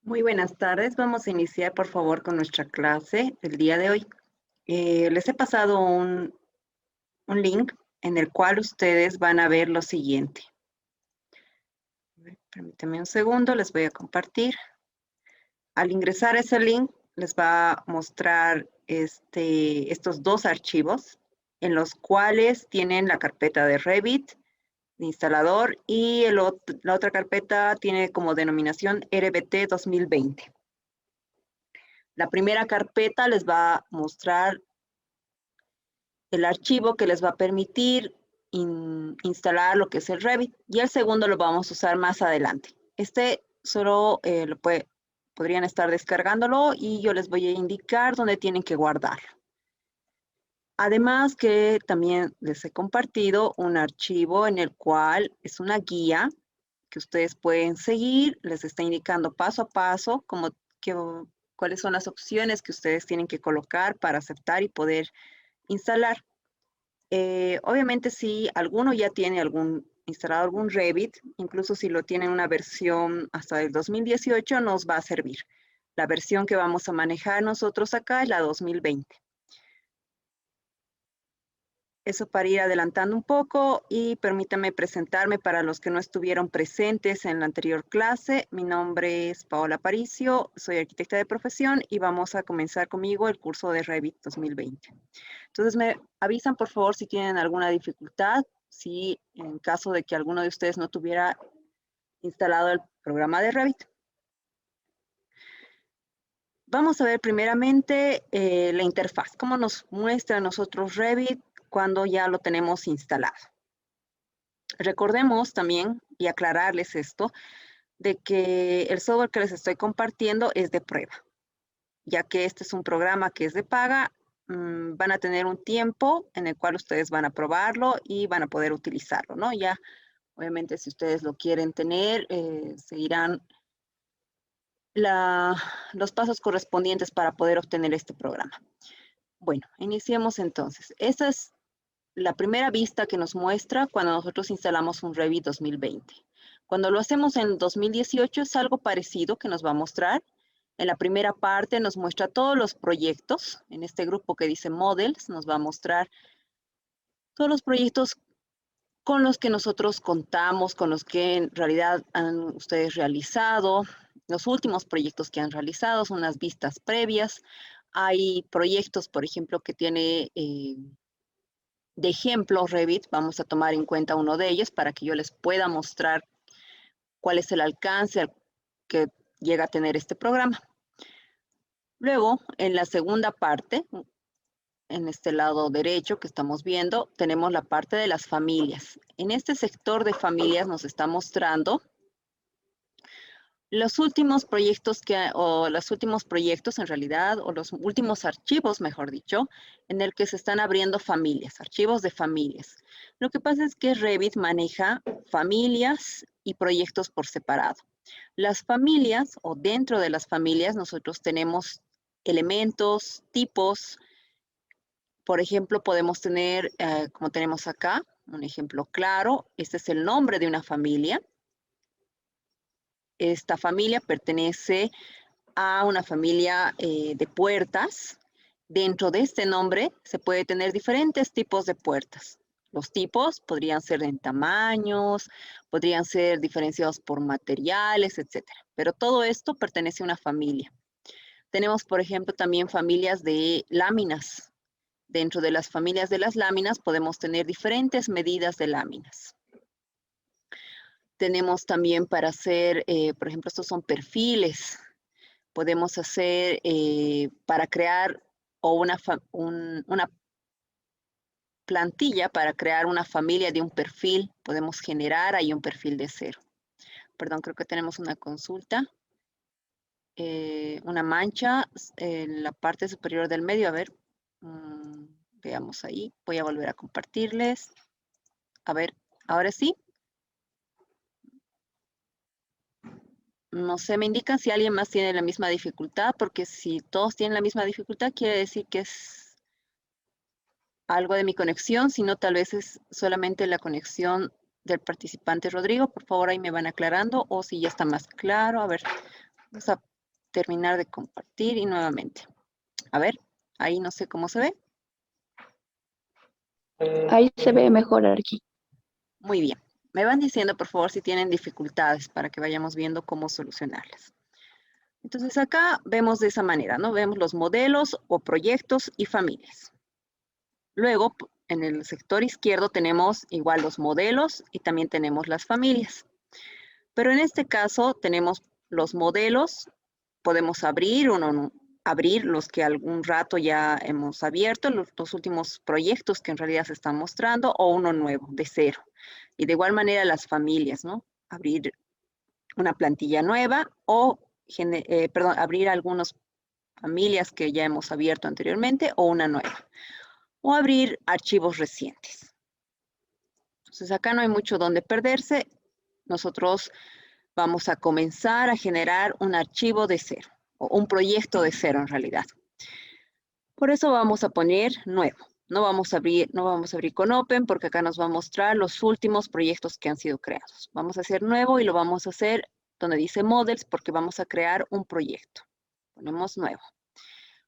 Muy buenas tardes. Vamos a iniciar, por favor, con nuestra clase del día de hoy. Les he pasado un link en el cual ustedes van a ver lo siguiente. Permítanme un segundo, les voy a compartir. Al ingresar a ese link, les va a mostrar estos dos archivos en los cuales tienen la carpeta de Revit, de instalador, y la otra carpeta tiene como denominación RBT 2020. La primera carpeta les va a mostrar el archivo que les va a permitir instalar lo que es el Revit, y el segundo lo vamos a usar más adelante. Solo podrían estar descargándolo y yo les voy a indicar dónde tienen que guardarlo. Además que también les he compartido un archivo en el cual es una guía que ustedes pueden seguir, les está indicando paso a paso cuáles son las opciones que ustedes tienen que colocar para aceptar y poder instalar. Obviamente si alguno ya tiene instalado algún Revit, incluso si lo tiene una versión hasta el 2018, nos va a servir. La versión que vamos a manejar nosotros acá es la 2020. Eso para ir adelantando un poco, y permítame presentarme para los que no estuvieron presentes en la anterior clase. Mi nombre es Paola Aparicio, soy arquitecta de profesión y vamos a comenzar conmigo el curso de Revit 2020. Entonces me avisan por favor si tienen alguna dificultad, si en caso de que alguno de ustedes no tuviera instalado el programa de Revit. Vamos a ver primeramente la interfaz, cómo nos muestra a nosotros Revit cuando ya lo tenemos instalado. Recordemos también, y aclararles esto, de que el software que les estoy compartiendo es de prueba, ya que este es un programa que es de paga. Van a tener un tiempo en el cual ustedes van a probarlo y van a poder utilizarlo, ¿no? Ya, obviamente, si ustedes lo quieren tener, seguirán los pasos correspondientes para poder obtener este programa. Bueno, iniciemos entonces. Esta es la primera vista que nos muestra cuando nosotros instalamos un Revit 2020. Cuando lo hacemos en 2018 es algo parecido que nos va a mostrar. En la primera parte nos muestra todos los proyectos. En este grupo que dice Models nos va a mostrar todos los proyectos con los que nosotros contamos, con los que en realidad han ustedes realizado, los últimos proyectos que han realizado, son unas vistas previas. Hay proyectos, por ejemplo, que tiene de ejemplo Revit. Vamos a tomar en cuenta uno de ellos para que yo les pueda mostrar cuál es el alcance que llega a tener este programa. Luego, en la segunda parte, en este lado derecho que estamos viendo, tenemos la parte de las familias. En este sector de familias nos está mostrando los últimos proyectos en realidad, o los últimos archivos, mejor dicho, en el que se están abriendo familias, archivos de familias. Lo que pasa es que Revit maneja familias y proyectos por separado. Las familias, o dentro de las familias, nosotros tenemos elementos, tipos. Por ejemplo, podemos tener, como tenemos acá, un ejemplo claro. Este es el nombre de una familia. Esta familia pertenece a una familia de puertas. Dentro de este nombre se puede tener diferentes tipos de puertas. Los tipos podrían ser en tamaños, podrían ser diferenciados por materiales, etc. Pero todo esto pertenece a una familia. Tenemos, por ejemplo, también familias de láminas. Dentro de las familias de las láminas podemos tener diferentes medidas de láminas. Tenemos también para hacer, por ejemplo, estos son perfiles. Podemos hacer para crear una plantilla para crear una familia de un perfil. Podemos generar ahí un perfil de cero. Perdón, creo que tenemos una consulta. Una mancha en la parte superior del medio. A ver, veamos ahí. Voy a volver a compartirles. A ver, ahora sí. No sé, me indican si alguien más tiene la misma dificultad, porque si todos tienen la misma dificultad, quiere decir que es algo de mi conexión, si no, tal vez es solamente la conexión del participante Rodrigo. Por favor, ahí me van aclarando, o si ya está más claro. A ver, vamos a terminar de compartir y nuevamente. A ver, ahí no sé cómo se ve. Ahí se ve mejor aquí. Muy bien. Me van diciendo, por favor, si tienen dificultades para que vayamos viendo cómo solucionarlas. Entonces acá vemos de esa manera, ¿no? Vemos los modelos o proyectos y familias. Luego, en el sector izquierdo tenemos igual los modelos y también tenemos las familias. Pero en este caso tenemos los modelos, podemos abrir o no abrir los que algún rato ya hemos abierto, los últimos proyectos que en realidad se están mostrando, o uno nuevo, de cero. Y de igual manera las familias, ¿no? Abrir una plantilla nueva o, abrir algunas familias que ya hemos abierto anteriormente o una nueva. O abrir archivos recientes. Entonces acá no hay mucho donde perderse. Nosotros vamos a comenzar a generar un archivo de cero, o un proyecto de cero en realidad. Por eso vamos a poner nuevo. No vamos a abrir con Open porque acá nos va a mostrar los últimos proyectos que han sido creados. Vamos a hacer nuevo y lo vamos a hacer donde dice Models porque vamos a crear un proyecto. Ponemos nuevo.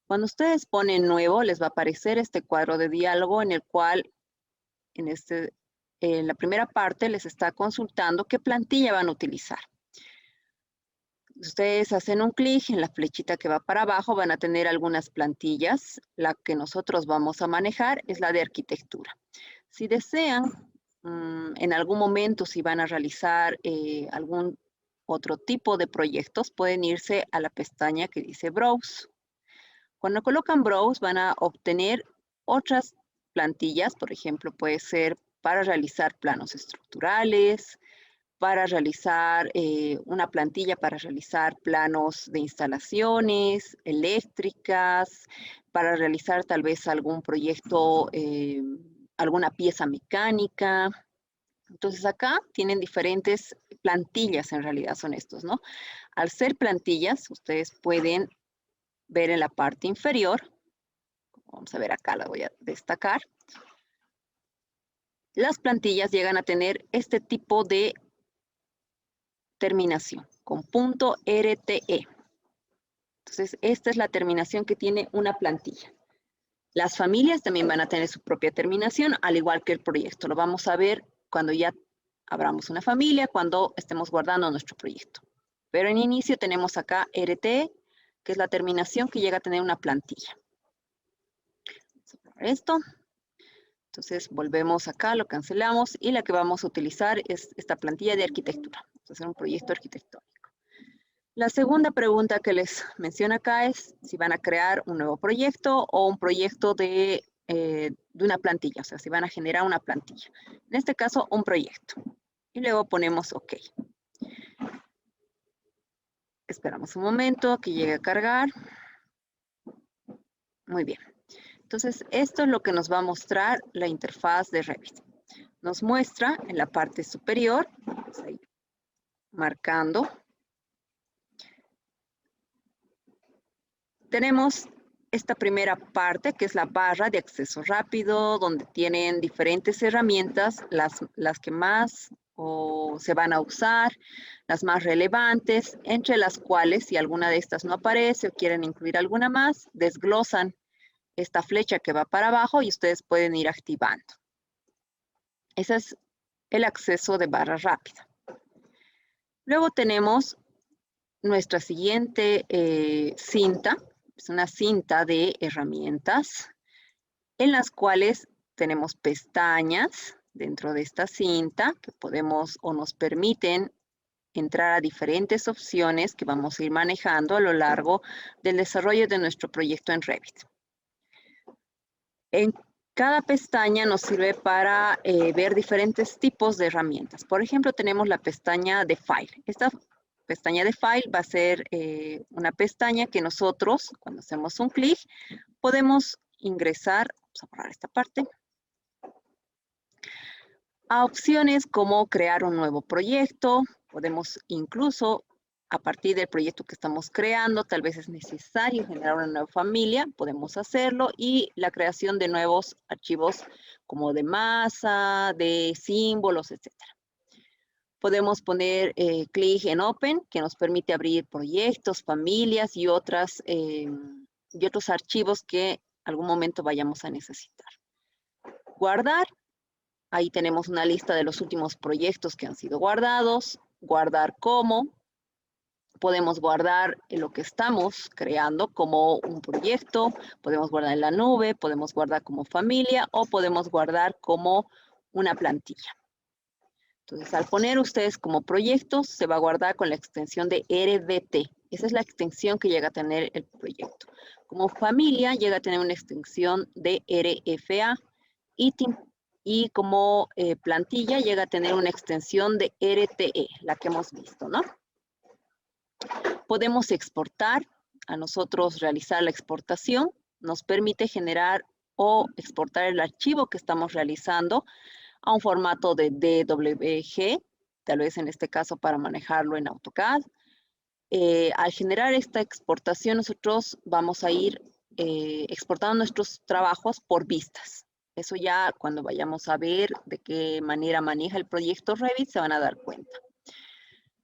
Cuando ustedes ponen nuevo, les va a aparecer este cuadro de diálogo en el cual en la primera parte les está consultando qué plantilla van a utilizar. Ustedes hacen un clic en la flechita que va para abajo, van a tener algunas plantillas. La que nosotros vamos a manejar es la de arquitectura. Si desean, en algún momento, si van a realizar algún otro tipo de proyectos, pueden irse a la pestaña que dice Browse. Cuando colocan Browse, van a obtener otras plantillas, por ejemplo, puede ser para realizar planos estructurales, para realizar una plantilla para realizar planos de instalaciones eléctricas, para realizar tal vez algún proyecto, alguna pieza mecánica. Entonces acá tienen diferentes plantillas, en realidad son estos, ¿no? Al ser plantillas, ustedes pueden ver en la parte inferior, vamos a ver acá, la voy a destacar. Las plantillas llegan a tener este tipo de terminación, con punto .rte. Entonces, esta es la terminación que tiene una plantilla. Las familias también van a tener su propia terminación, al igual que el proyecto. Lo vamos a ver cuando ya abramos una familia, cuando estemos guardando nuestro proyecto. Pero en inicio tenemos acá RTE, que es la terminación que llega a tener una plantilla. Vamos a probar esto. Entonces, volvemos acá, lo cancelamos, y la que vamos a utilizar es esta plantilla de arquitectura. Vamos a hacer un proyecto arquitectónico. La segunda pregunta que les menciono acá es si van a crear un nuevo proyecto o un proyecto de una plantilla, o sea, si van a generar una plantilla. En este caso, un proyecto. Y luego ponemos OK. Esperamos un momento que llegue a cargar. Muy bien. Entonces, esto es lo que nos va a mostrar la interfaz de Revit. Nos muestra en la parte superior, vamos a ir marcando. Tenemos esta primera parte, que es la barra de acceso rápido, donde tienen diferentes herramientas, las que más se van a usar, las más relevantes, entre las cuales, si alguna de estas no aparece o quieren incluir alguna más, desglosan esta flecha que va para abajo y ustedes pueden ir activando. Ese es el acceso de barra rápida. Luego tenemos nuestra siguiente cinta. Es una cinta de herramientas en las cuales tenemos pestañas dentro de esta cinta que podemos o nos permiten entrar a diferentes opciones que vamos a ir manejando a lo largo del desarrollo de nuestro proyecto en Revit. En cada pestaña nos sirve para ver diferentes tipos de herramientas. Por ejemplo, tenemos la pestaña de File. Esta pestaña de File va a ser una pestaña que nosotros, cuando hacemos un clic, podemos ingresar, vamos a borrar esta parte, a opciones como crear un nuevo proyecto. Podemos incluso, a partir del proyecto que estamos creando, tal vez es necesario generar una nueva familia, podemos hacerlo, y la creación de nuevos archivos como de masa, de símbolos, etc. Podemos poner clic en Open, que nos permite abrir proyectos, familias y otros archivos que algún momento vayamos a necesitar. Guardar. Ahí tenemos una lista de los últimos proyectos que han sido guardados. Guardar como. Podemos guardar en lo que estamos creando como un proyecto. Podemos guardar en la nube, podemos guardar como familia o podemos guardar como una plantilla. Entonces, al poner ustedes como proyectos, se va a guardar con la extensión de RDT. Esa es la extensión que llega a tener el proyecto. Como familia, llega a tener una extensión de RFA. Y como plantilla, llega a tener una extensión de RTE, la que hemos visto, ¿no? Podemos exportar. A nosotros realizar la exportación nos permite generar o exportar el archivo que estamos realizando a un formato de DWG, tal vez en este caso para manejarlo en AutoCAD. Al generar esta exportación, nosotros vamos a ir exportando nuestros trabajos por vistas. Eso ya cuando vayamos a ver de qué manera maneja el proyecto Revit, se van a dar cuenta.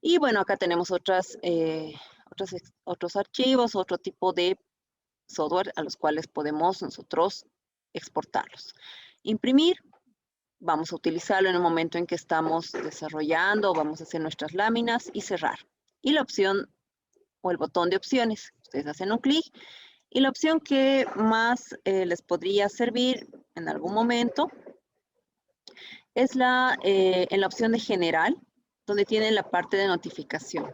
Y bueno, acá tenemos otros archivos, otro tipo de software a los cuales podemos nosotros exportarlos. Imprimir. Vamos a utilizarlo en el momento en que estamos desarrollando, vamos a hacer nuestras láminas y cerrar. Y la opción o el botón de opciones, ustedes hacen un clic y la opción que más les podría servir en algún momento es en la opción de general, donde tienen la parte de notificación.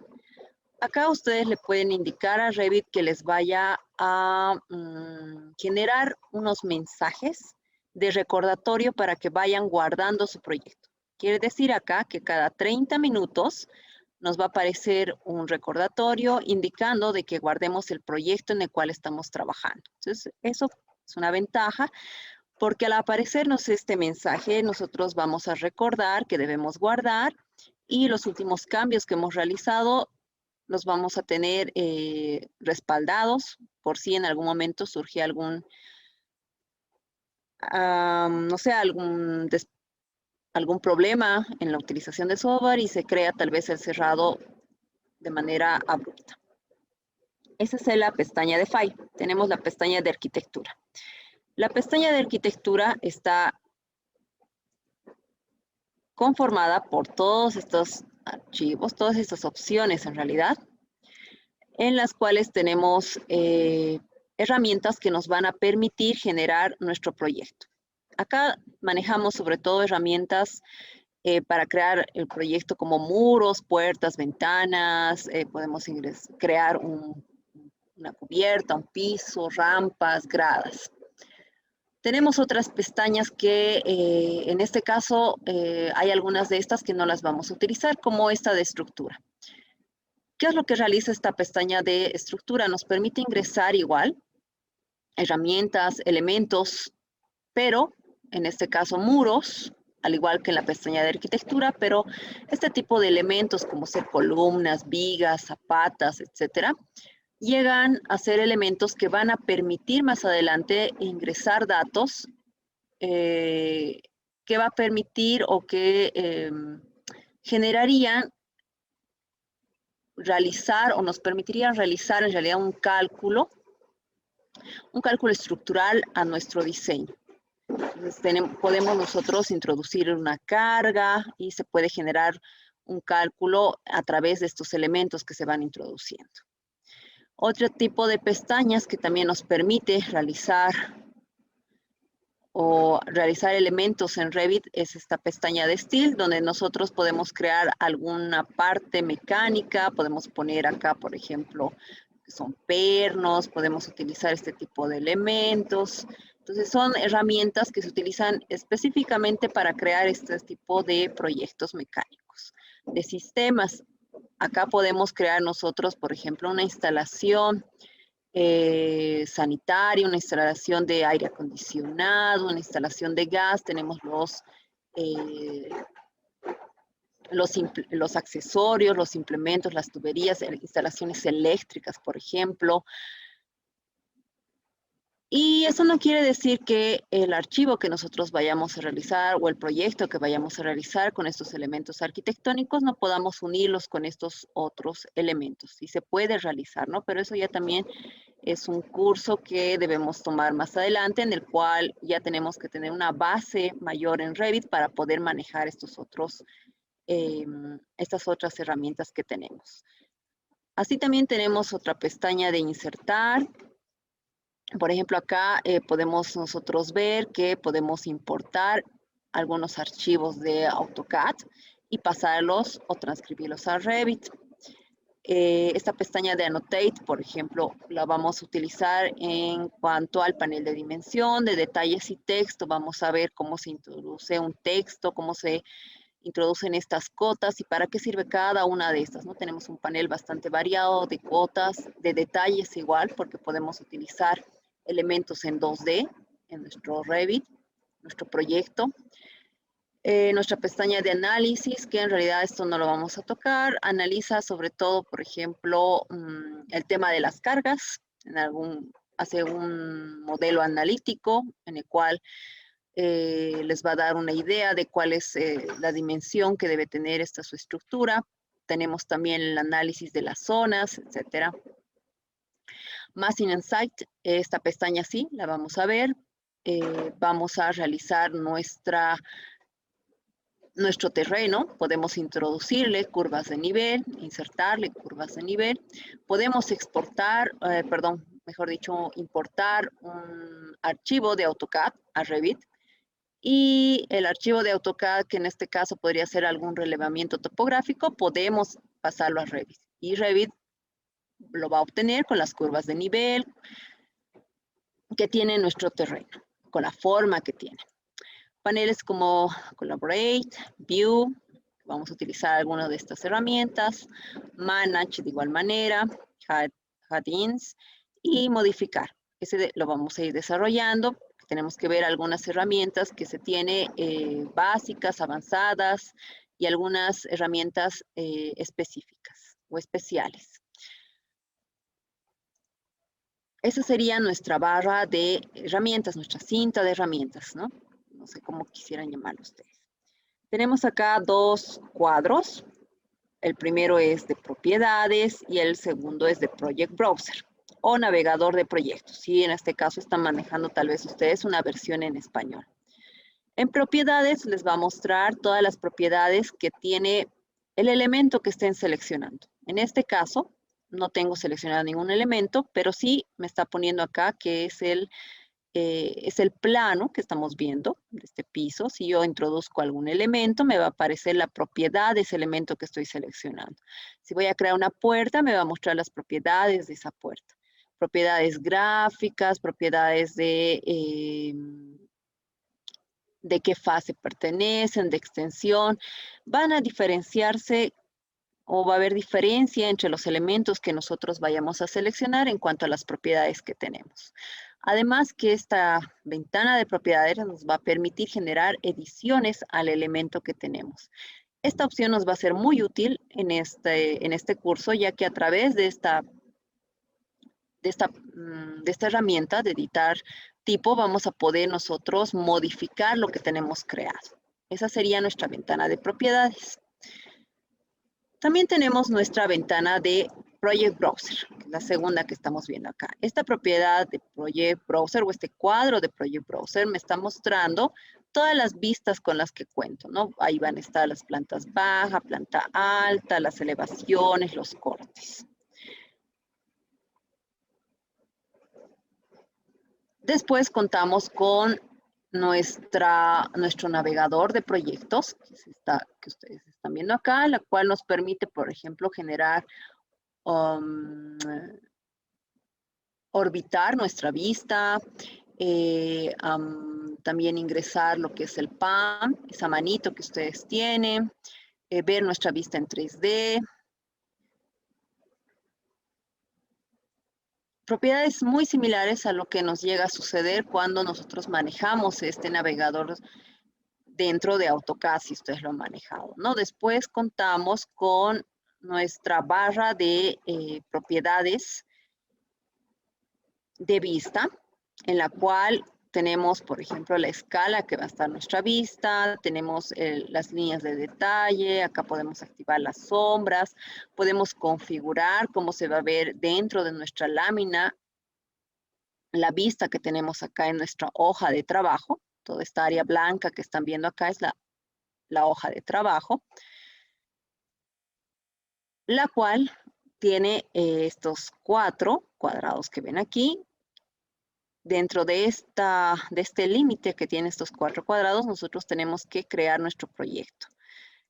Acá ustedes le pueden indicar a Revit que les vaya a generar unos mensajes de recordatorio para que vayan guardando su proyecto. Quiere decir acá que cada 30 minutos nos va a aparecer un recordatorio indicando de que guardemos el proyecto en el cual estamos trabajando. Entonces, eso es una ventaja porque al aparecernos este mensaje, nosotros vamos a recordar que debemos guardar y los últimos cambios que hemos realizado los vamos a tener respaldados por si en algún momento surge algún no sé, algún problema en la utilización de software y se crea tal vez el cerrado de manera abrupta. Esa es la pestaña de File. Tenemos la pestaña de Arquitectura. La pestaña de Arquitectura está conformada por todos estos archivos, todas estas opciones en realidad, en las cuales tenemos herramientas que nos van a permitir generar nuestro proyecto. Acá manejamos sobre todo herramientas para crear el proyecto como muros, puertas, ventanas, podemos crear una cubierta, un piso, rampas, gradas. Tenemos otras pestañas que en este caso hay algunas de estas que no las vamos a utilizar, como esta de estructura. ¿Qué es lo que realiza esta pestaña de estructura? Nos permite ingresar igual herramientas, elementos, pero en este caso muros, al igual que en la pestaña de arquitectura, pero este tipo de elementos como ser columnas, vigas, zapatas, etcétera, llegan a ser elementos que van a permitir más adelante ingresar datos que va a permitir o que generarían realizar o nos permitirían realizar en realidad un cálculo estructural a nuestro diseño. Entonces, podemos nosotros introducir una carga y se puede generar un cálculo a través de estos elementos que se van introduciendo. Otro tipo de pestañas que también nos permite realizar elementos en Revit es esta pestaña de Steel, donde nosotros podemos crear alguna parte mecánica, podemos poner acá, por ejemplo, que son pernos, podemos utilizar este tipo de elementos. Entonces son herramientas que se utilizan específicamente para crear este tipo de proyectos mecánicos, de sistemas. Acá podemos crear nosotros, por ejemplo, una instalación sanitaria, una instalación de aire acondicionado, una instalación de gas. Tenemos los accesorios, los implementos, las tuberías, instalaciones eléctricas, por ejemplo. Y eso no quiere decir que el archivo que nosotros vayamos a realizar o el proyecto que vayamos a realizar con estos elementos arquitectónicos no podamos unirlos con estos otros elementos. Sí se puede realizar, ¿no? Pero eso ya también es un curso que debemos tomar más adelante, en el cual ya tenemos que tener una base mayor en Revit para poder manejar estos otros, estas otras herramientas que tenemos. Así también tenemos otra pestaña de insertar. Por ejemplo, acá podemos nosotros ver que podemos importar algunos archivos de AutoCAD y pasarlos o transcribirlos a Revit. Esta pestaña de Annotate, por ejemplo, la vamos a utilizar en cuanto al panel de dimensión, de detalles y texto. Vamos a ver cómo se introduce un texto, cómo se introducen estas cotas y para qué sirve cada una de estas, ¿no? Tenemos un panel bastante variado de cotas, de detalles igual, porque podemos utilizar elementos en 2D en nuestro Revit, nuestro proyecto. Nuestra pestaña de análisis, que en realidad esto no lo vamos a tocar, analiza sobre todo, por ejemplo, el tema de las cargas, hace un modelo analítico en el cual les va a dar una idea de cuál es la dimensión que debe tener esta su estructura. Tenemos también el análisis de las zonas, etcétera. Massing and Site, esta pestaña sí, la vamos a ver. Vamos a realizar nuestro terreno, podemos introducirle curvas de nivel, insertarle curvas de nivel, podemos importar un archivo de AutoCAD a Revit, y el archivo de AutoCAD, que en este caso podría ser algún relevamiento topográfico, podemos pasarlo a Revit, y Revit lo va a obtener con las curvas de nivel que tiene nuestro terreno, con la forma que tiene. Paneles como Collaborate, View, vamos a utilizar alguna de estas herramientas, Manage de igual manera, Add-ins y Modificar. Ese lo vamos a ir desarrollando. Tenemos que ver algunas herramientas que se tiene básicas, avanzadas y algunas herramientas específicas o especiales. Esa sería nuestra barra de herramientas, nuestra cinta de herramientas, ¿no? No sé cómo quisieran llamarlo ustedes. Tenemos acá dos cuadros. El primero es de propiedades y el segundo es de Project Browser o navegador de proyectos. Y en este caso están manejando tal vez ustedes una versión en español. En propiedades les va a mostrar todas las propiedades que tiene el elemento que estén seleccionando. En este caso no tengo seleccionado ningún elemento, pero sí me está poniendo acá que es el plano que estamos viendo de este piso. Si yo introduzco algún elemento, me va a aparecer la propiedad de ese elemento que estoy seleccionando. Si voy a crear una puerta, me va a mostrar las propiedades de esa puerta. Propiedades gráficas, propiedades de qué fase pertenecen, de extensión. Van a diferenciarse o va a haber diferencia entre los elementos que nosotros vayamos a seleccionar en cuanto a las propiedades que tenemos. Además que esta ventana de propiedades nos va a permitir generar ediciones al elemento que tenemos. Esta opción nos va a ser muy útil en este curso, ya que a través de esta herramienta de editar tipo vamos a poder nosotros modificar lo que tenemos creado. Esa sería nuestra ventana de propiedades. También tenemos nuestra ventana de Project Browser, la segunda que estamos viendo acá. Esta propiedad de Project Browser o este cuadro de Project Browser me está mostrando todas las vistas con las que cuento, ¿no? Ahí van a estar las plantas baja, planta alta, las elevaciones, los cortes. Después contamos con nuestro navegador de proyectos, que ustedes están viendo acá, la cual nos permite, por ejemplo, generar, orbitar nuestra vista, también ingresar lo que es el PAM, esa manito que ustedes tienen, ver nuestra vista en 3D. Propiedades muy similares a lo que nos llega a suceder cuando nosotros manejamos este navegador dentro de AutoCAD, si ustedes lo han manejado, ¿no? Después contamos con nuestra barra de propiedades de vista. en la cual tenemos, por ejemplo, la escala que va a estar en nuestra vista, tenemos las líneas de detalle, acá podemos activar las sombras, podemos configurar cómo se va a ver dentro de nuestra lámina la vista que tenemos acá en nuestra hoja de trabajo. Toda esta área blanca que están viendo acá es la hoja de trabajo, la cual tiene estos 4 cuadrados que ven aquí. Dentro de este límite que tiene estos 4 cuadrados, nosotros tenemos que crear nuestro proyecto.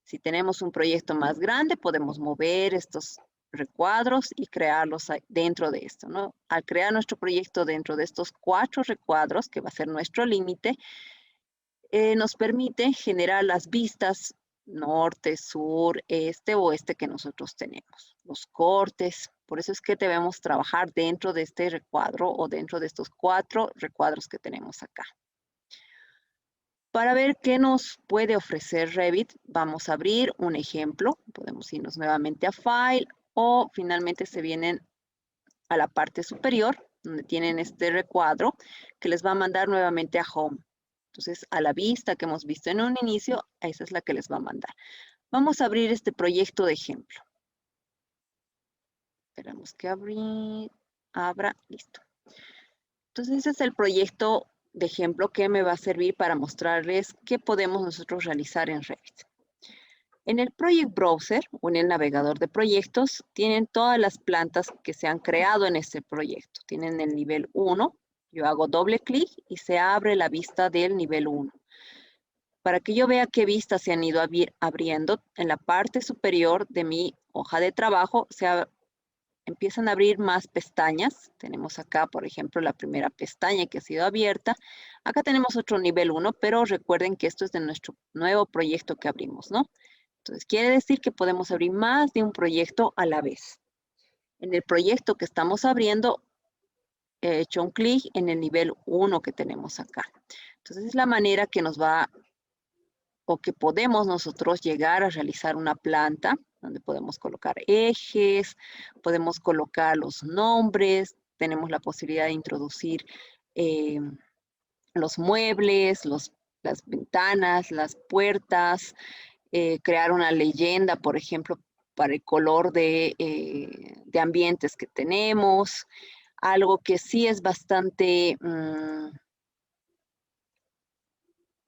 Si tenemos un proyecto más grande, podemos mover estos recuadros y crearlos dentro de esto, ¿no? Al crear nuestro proyecto dentro de estos 4 recuadros, que va a ser nuestro límite, nos permite generar las vistas norte, sur, este, oeste que nosotros tenemos. Los cortes, por eso es que debemos trabajar dentro de este recuadro o dentro de estos 4 recuadros que tenemos acá. Para ver qué nos puede ofrecer Revit, vamos a abrir un ejemplo. Podemos irnos nuevamente a File o finalmente se vienen a la parte superior donde tienen este recuadro que les va a mandar nuevamente a Home. Entonces, a la vista que hemos visto en un inicio, esa es la que les va a mandar. Vamos a abrir este proyecto de ejemplo. Esperamos que abra, listo. Entonces, ese es el proyecto de ejemplo que me va a servir para mostrarles qué podemos nosotros realizar en Revit. En el Project Browser o en el navegador de proyectos tienen todas las plantas que se han creado en este proyecto. Tienen el nivel 1. Yo hago doble clic y se abre la vista del nivel 1. Para que yo vea qué vistas se han ido abriendo, en la parte superior de mi hoja de trabajo empiezan a abrir más pestañas. Tenemos acá, por ejemplo, la primera pestaña que ha sido abierta. Acá tenemos otro nivel 1, pero recuerden que esto es de nuestro nuevo proyecto que abrimos, ¿no? Entonces, quiere decir que podemos abrir más de un proyecto a la vez. En el proyecto que estamos abriendo, he hecho un clic en el nivel 1 que tenemos acá. Entonces, es la manera que nos va o que podemos nosotros llegar a realizar una planta donde podemos colocar ejes, podemos colocar los nombres, tenemos la posibilidad de introducir los muebles, las ventanas, las puertas, crear una leyenda, por ejemplo, para el color de ambientes que tenemos. Algo que sí es bastante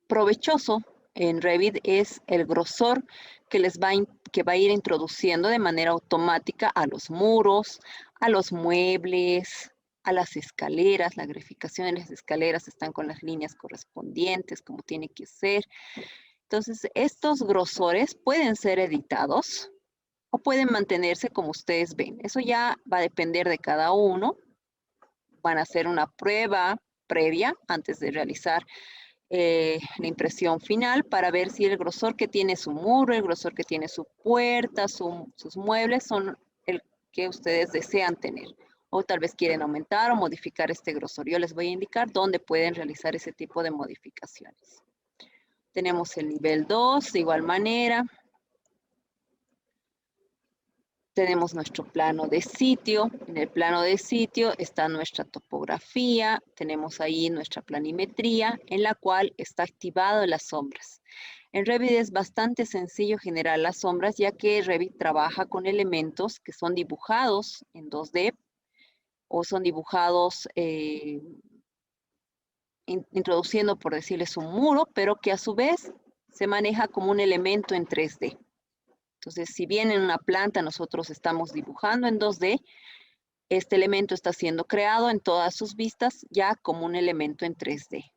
provechoso en Revit es el grosor que va a ir introduciendo de manera automática a los muros, a los muebles, a las escaleras. La graficación de las escaleras están con las líneas correspondientes, como tiene que ser. Entonces, estos grosores pueden ser editados o pueden mantenerse como ustedes ven. Eso ya va a depender de cada uno. Van a hacer una prueba previa antes de realizar la impresión final para ver si el grosor que tiene su muro, el grosor que tiene su puerta, sus muebles son el que ustedes desean tener. O tal vez quieren aumentar o modificar este grosor. Yo les voy a indicar dónde pueden realizar ese tipo de modificaciones. Tenemos el nivel 2, de igual manera. Tenemos nuestro plano de sitio. En el plano de sitio está nuestra topografía. Tenemos ahí nuestra planimetría, en la cual está activado las sombras. En Revit es bastante sencillo generar las sombras, ya que Revit trabaja con elementos que son dibujados en 2D o son dibujados introduciendo, por decirles, un muro, pero que a su vez se maneja como un elemento en 3D. Entonces, si bien en una planta nosotros estamos dibujando en 2D, este elemento está siendo creado en todas sus vistas ya como un elemento en 3D.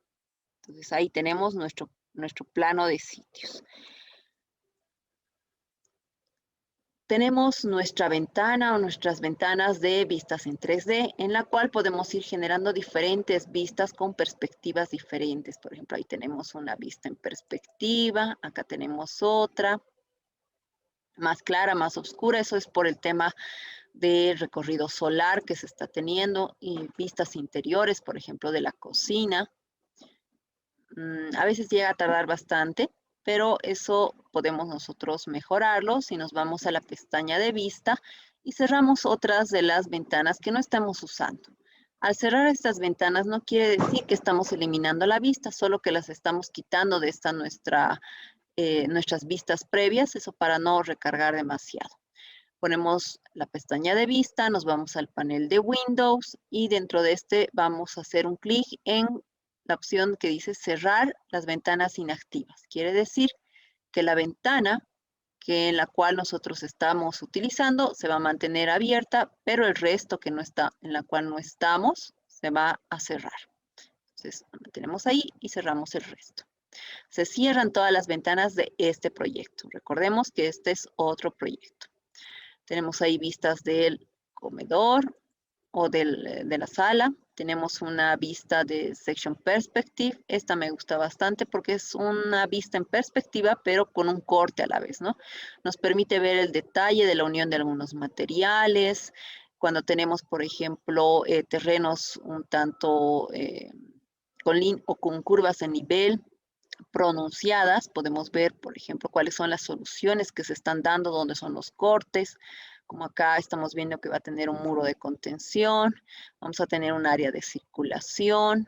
Entonces, ahí tenemos nuestro plano de sitios. Tenemos nuestra ventana o nuestras ventanas de vistas en 3D, en la cual podemos ir generando diferentes vistas con perspectivas diferentes. Por ejemplo, ahí tenemos una vista en perspectiva, acá tenemos otra, más clara, más oscura. Eso es por el tema de recorrido solar que se está teniendo y vistas interiores, por ejemplo, de la cocina. A veces llega a tardar bastante, pero eso podemos nosotros mejorarlo si nos vamos a la pestaña de vista y cerramos otras de las ventanas que no estamos usando. Al cerrar estas ventanas no quiere decir que estamos eliminando la vista, solo que las estamos quitando de esta nuestras vistas previas, eso para no recargar demasiado. Ponemos la pestaña de vista, nos vamos al panel de Windows y dentro de este vamos a hacer un clic en la opción que dice cerrar las ventanas inactivas. Quiere decir que la ventana en la cual nosotros estamos utilizando se va a mantener abierta, pero el resto que no está, en la cual no estamos, se va a cerrar. Entonces, lo mantenemos ahí y cerramos el resto. Se cierran todas las ventanas de este proyecto. Recordemos que este es otro proyecto. Tenemos ahí vistas del comedor o de la sala. Tenemos una vista de Section Perspective. Esta me gusta bastante porque es una vista en perspectiva, pero con un corte a la vez, ¿no? Nos permite ver el detalle de la unión de algunos materiales. Cuando tenemos, por ejemplo, terrenos un tanto con curvas en nivel pronunciadas, podemos ver, por ejemplo, cuáles son las soluciones que se están dando, dónde son los cortes, como acá estamos viendo que va a tener un muro de contención, vamos a tener un área de circulación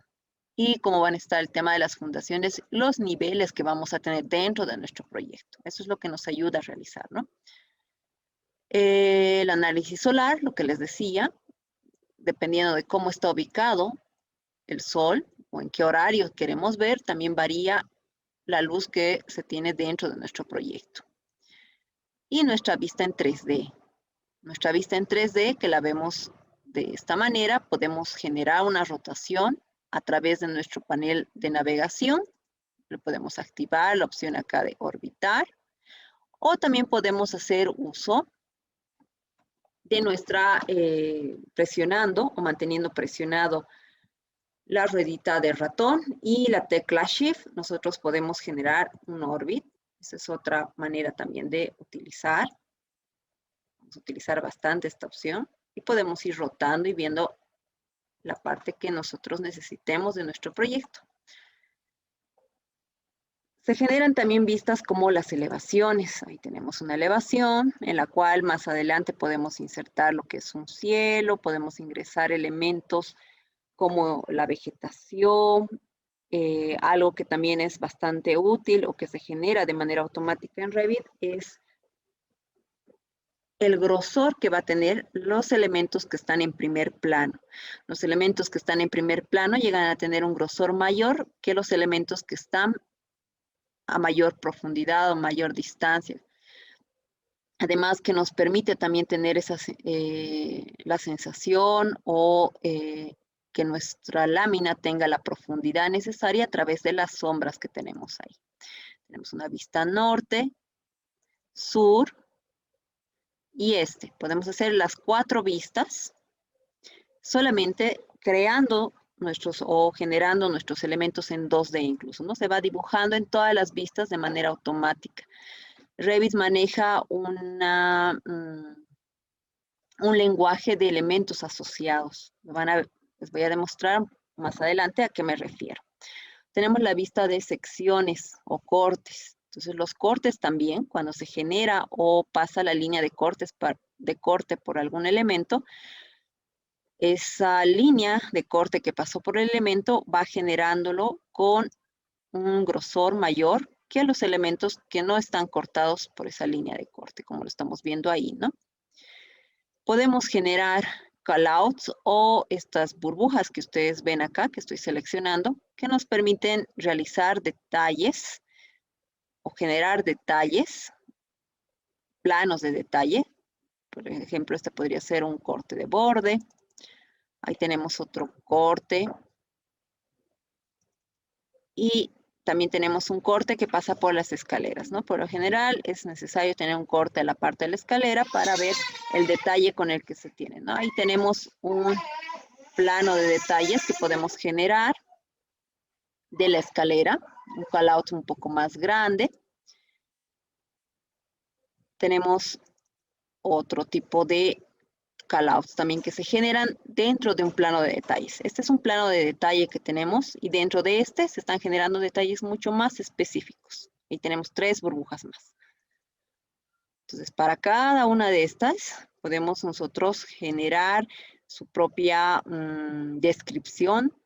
y cómo van a estar el tema de las fundaciones, los niveles que vamos a tener dentro de nuestro proyecto. Eso es lo que nos ayuda a realizar, ¿no? El análisis solar, lo que les decía, dependiendo de cómo está ubicado el sol o en qué horario queremos ver, también varía la luz que se tiene dentro de nuestro proyecto. Y nuestra vista en 3D. Nuestra vista en 3D, que la vemos de esta manera, podemos generar una rotación a través de nuestro panel de navegación. Le podemos activar la opción acá de orbitar. O también podemos hacer uso de nuestra presionando o manteniendo presionado la ruedita de ratón y la tecla Shift, nosotros podemos generar un orbit. Esa es otra manera también de utilizar. Vamos a utilizar bastante esta opción y podemos ir rotando y viendo la parte que nosotros necesitemos de nuestro proyecto. Se generan también vistas como las elevaciones. Ahí tenemos una elevación en la cual más adelante podemos insertar lo que es un cielo, podemos ingresar elementos como la vegetación, algo que también es bastante útil o que se genera de manera automática en Revit es el grosor que va a tener los elementos que están en primer plano. Los elementos que están en primer plano llegan a tener un grosor mayor que los elementos que están a mayor profundidad o mayor distancia. Además que nos permite también tener la sensación o que nuestra lámina tenga la profundidad necesaria a través de las sombras que tenemos ahí. Tenemos una vista norte, sur y este. Podemos hacer las 4 vistas solamente creando o generando nuestros elementos en 2D incluso, ¿no? Se va dibujando en todas las vistas de manera automática. Revit maneja un lenguaje de elementos asociados. Les voy a demostrar más adelante a qué me refiero. Tenemos la vista de secciones o cortes. Entonces, los cortes también, cuando se genera o pasa la línea de corte por algún elemento, esa línea de corte que pasó por el elemento va generándolo con un grosor mayor que los elementos que no están cortados por esa línea de corte, como lo estamos viendo ahí, ¿no? Podemos generar callouts o estas burbujas que ustedes ven acá, que estoy seleccionando, que nos permiten realizar detalles o generar detalles, planos de detalle. Por ejemplo, este podría ser un corte de borde. Ahí tenemos otro corte. Y también tenemos un corte que pasa por las escaleras, ¿no? Por lo general es necesario tener un corte a la parte de la escalera para ver el detalle con el que se tiene, ¿no? Ahí tenemos un plano de detalles que podemos generar de la escalera, un callout un poco más grande. Tenemos otro tipo de callouts también que se generan dentro de un plano de detalles. Este es un plano de detalle que tenemos y dentro de este se están generando detalles mucho más específicos. Y tenemos 3 burbujas más. Entonces, para cada una de estas podemos nosotros generar su propia descripción,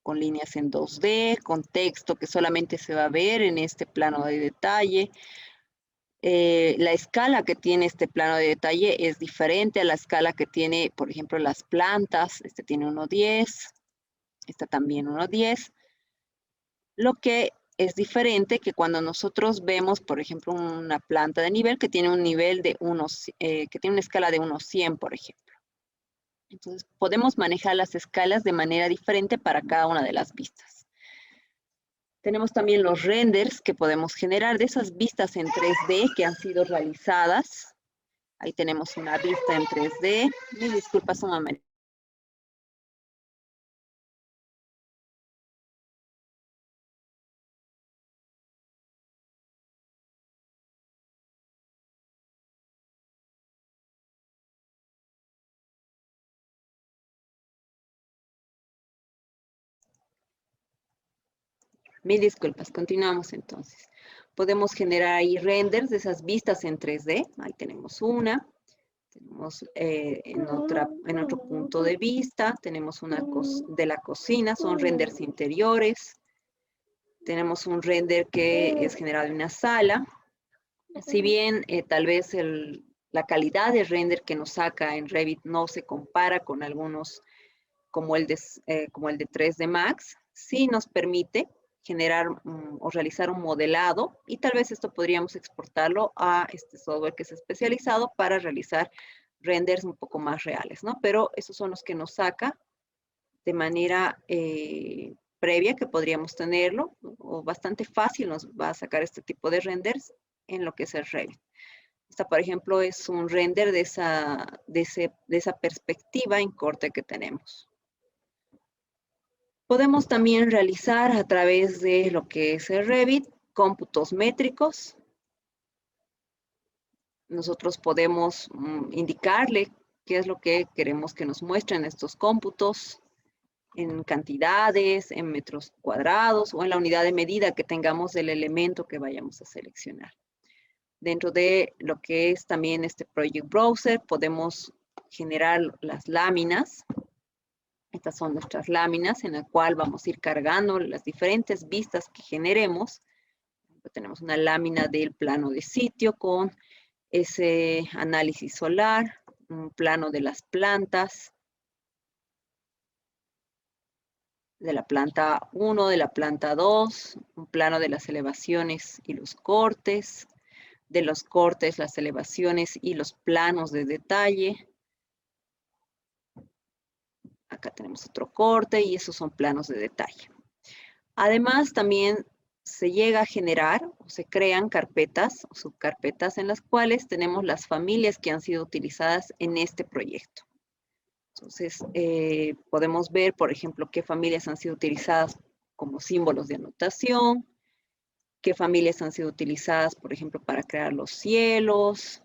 con líneas en 2D, con texto que solamente se va a ver en este plano de detalle. La escala que tiene este plano de detalle es diferente a la escala que tiene, por ejemplo, las plantas. Este tiene 1:10, esta también 1:10. Lo que es diferente que cuando nosotros vemos, por ejemplo, una planta de nivel que tiene un nivel de que tiene una escala de 1:100, por ejemplo. Entonces, podemos manejar las escalas de manera diferente para cada una de las vistas. Tenemos también los renders que podemos generar de esas vistas en 3D que han sido realizadas. Ahí tenemos una vista en 3D. Mis disculpas un momento. Mil disculpas, continuamos entonces. Podemos generar ahí renders de esas vistas en 3D. Ahí tenemos una. Tenemos en otro punto de vista. Tenemos una de la cocina, son renders interiores. Tenemos un render que es generado en una sala. Si bien tal vez la calidad de render que nos saca en Revit no se compara con algunos como el de 3D Max, sí nos permite generar o realizar un modelado y tal vez esto podríamos exportarlo a este software que es especializado para realizar renders un poco más reales, ¿no? Pero esos son los que nos saca de manera previa que podríamos tenerlo, o bastante fácil nos va a sacar este tipo de renders en lo que es el Revit. Esta, por ejemplo, es un render de esa perspectiva en corte que tenemos. Podemos también realizar a través de lo que es el Revit cómputos métricos. Nosotros podemos indicarle qué es lo que queremos que nos muestren estos cómputos en cantidades, en metros cuadrados o en la unidad de medida que tengamos del elemento que vayamos a seleccionar. Dentro de lo que es también este Project Browser, podemos generar las láminas. Estas son nuestras láminas en la cual vamos a ir cargando las diferentes vistas que generemos. Tenemos una lámina del plano de sitio con ese análisis solar, un plano de las plantas, de la planta 1, de la planta 2, un plano de las elevaciones y los cortes, de los cortes, las elevaciones y los planos de detalle. Acá tenemos otro corte y esos son planos de detalle. Además, también se llega a generar o se crean carpetas o subcarpetas en las cuales tenemos las familias que han sido utilizadas en este proyecto. Entonces, podemos ver, por ejemplo, qué familias han sido utilizadas como símbolos de anotación, qué familias han sido utilizadas, por ejemplo, para crear los cielos,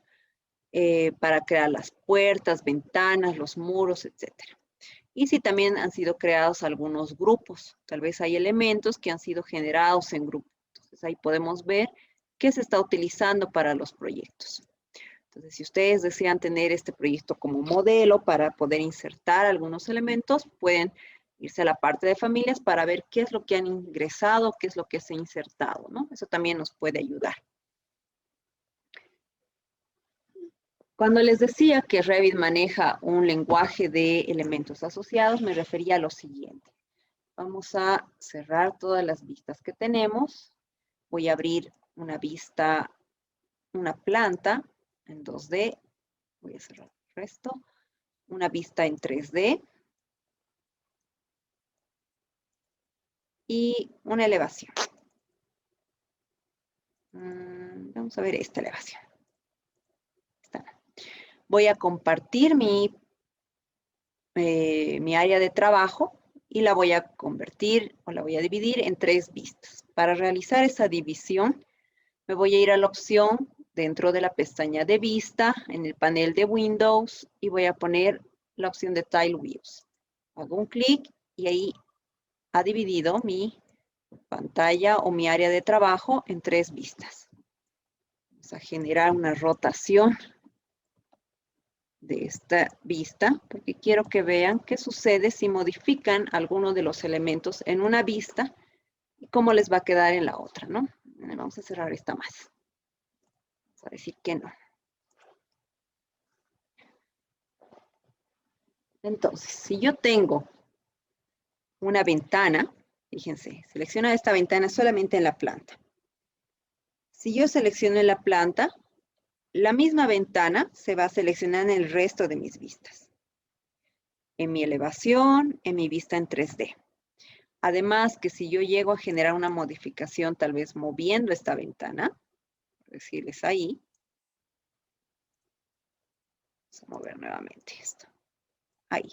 para crear las puertas, ventanas, los muros, etcétera. Y si también han sido creados algunos grupos. Tal vez hay elementos que han sido generados en grupos. Entonces ahí podemos ver qué se está utilizando para los proyectos. Entonces, si ustedes desean tener este proyecto como modelo para poder insertar algunos elementos, pueden irse a la parte de familias para ver qué es lo que han ingresado, qué es lo que se ha insertado, ¿no? Eso también nos puede ayudar. Cuando les decía que Revit maneja un lenguaje de elementos asociados, me refería a lo siguiente. Vamos a cerrar todas las vistas que tenemos. Voy a abrir una vista, una planta en 2D. Voy a cerrar el resto. Una vista en 3D. Y una elevación. Vamos a ver esta elevación. Voy a compartir mi área de trabajo y la voy a convertir o la voy a dividir en 3 vistas. Para realizar esa división, me voy a ir a la opción dentro de la pestaña de vista, en el panel de Windows, y voy a poner la opción de Tile Views. Hago un clic y ahí ha dividido mi pantalla o mi área de trabajo en 3 vistas. Vamos a generar una rotación de esta vista, porque quiero que vean qué sucede si modifican alguno de los elementos en una vista y cómo les va a quedar en la otra, ¿no? Vamos a cerrar esta más. Vamos a decir que no. Entonces, si yo tengo una ventana, fíjense, selecciona esta ventana solamente en la planta. Si yo selecciono en la planta, la misma ventana se va a seleccionar en el resto de mis vistas. En mi elevación, en mi vista en 3D. Además que si yo llego a generar una modificación, tal vez moviendo esta ventana, por decirles ahí, vamos a mover nuevamente esto. Ahí.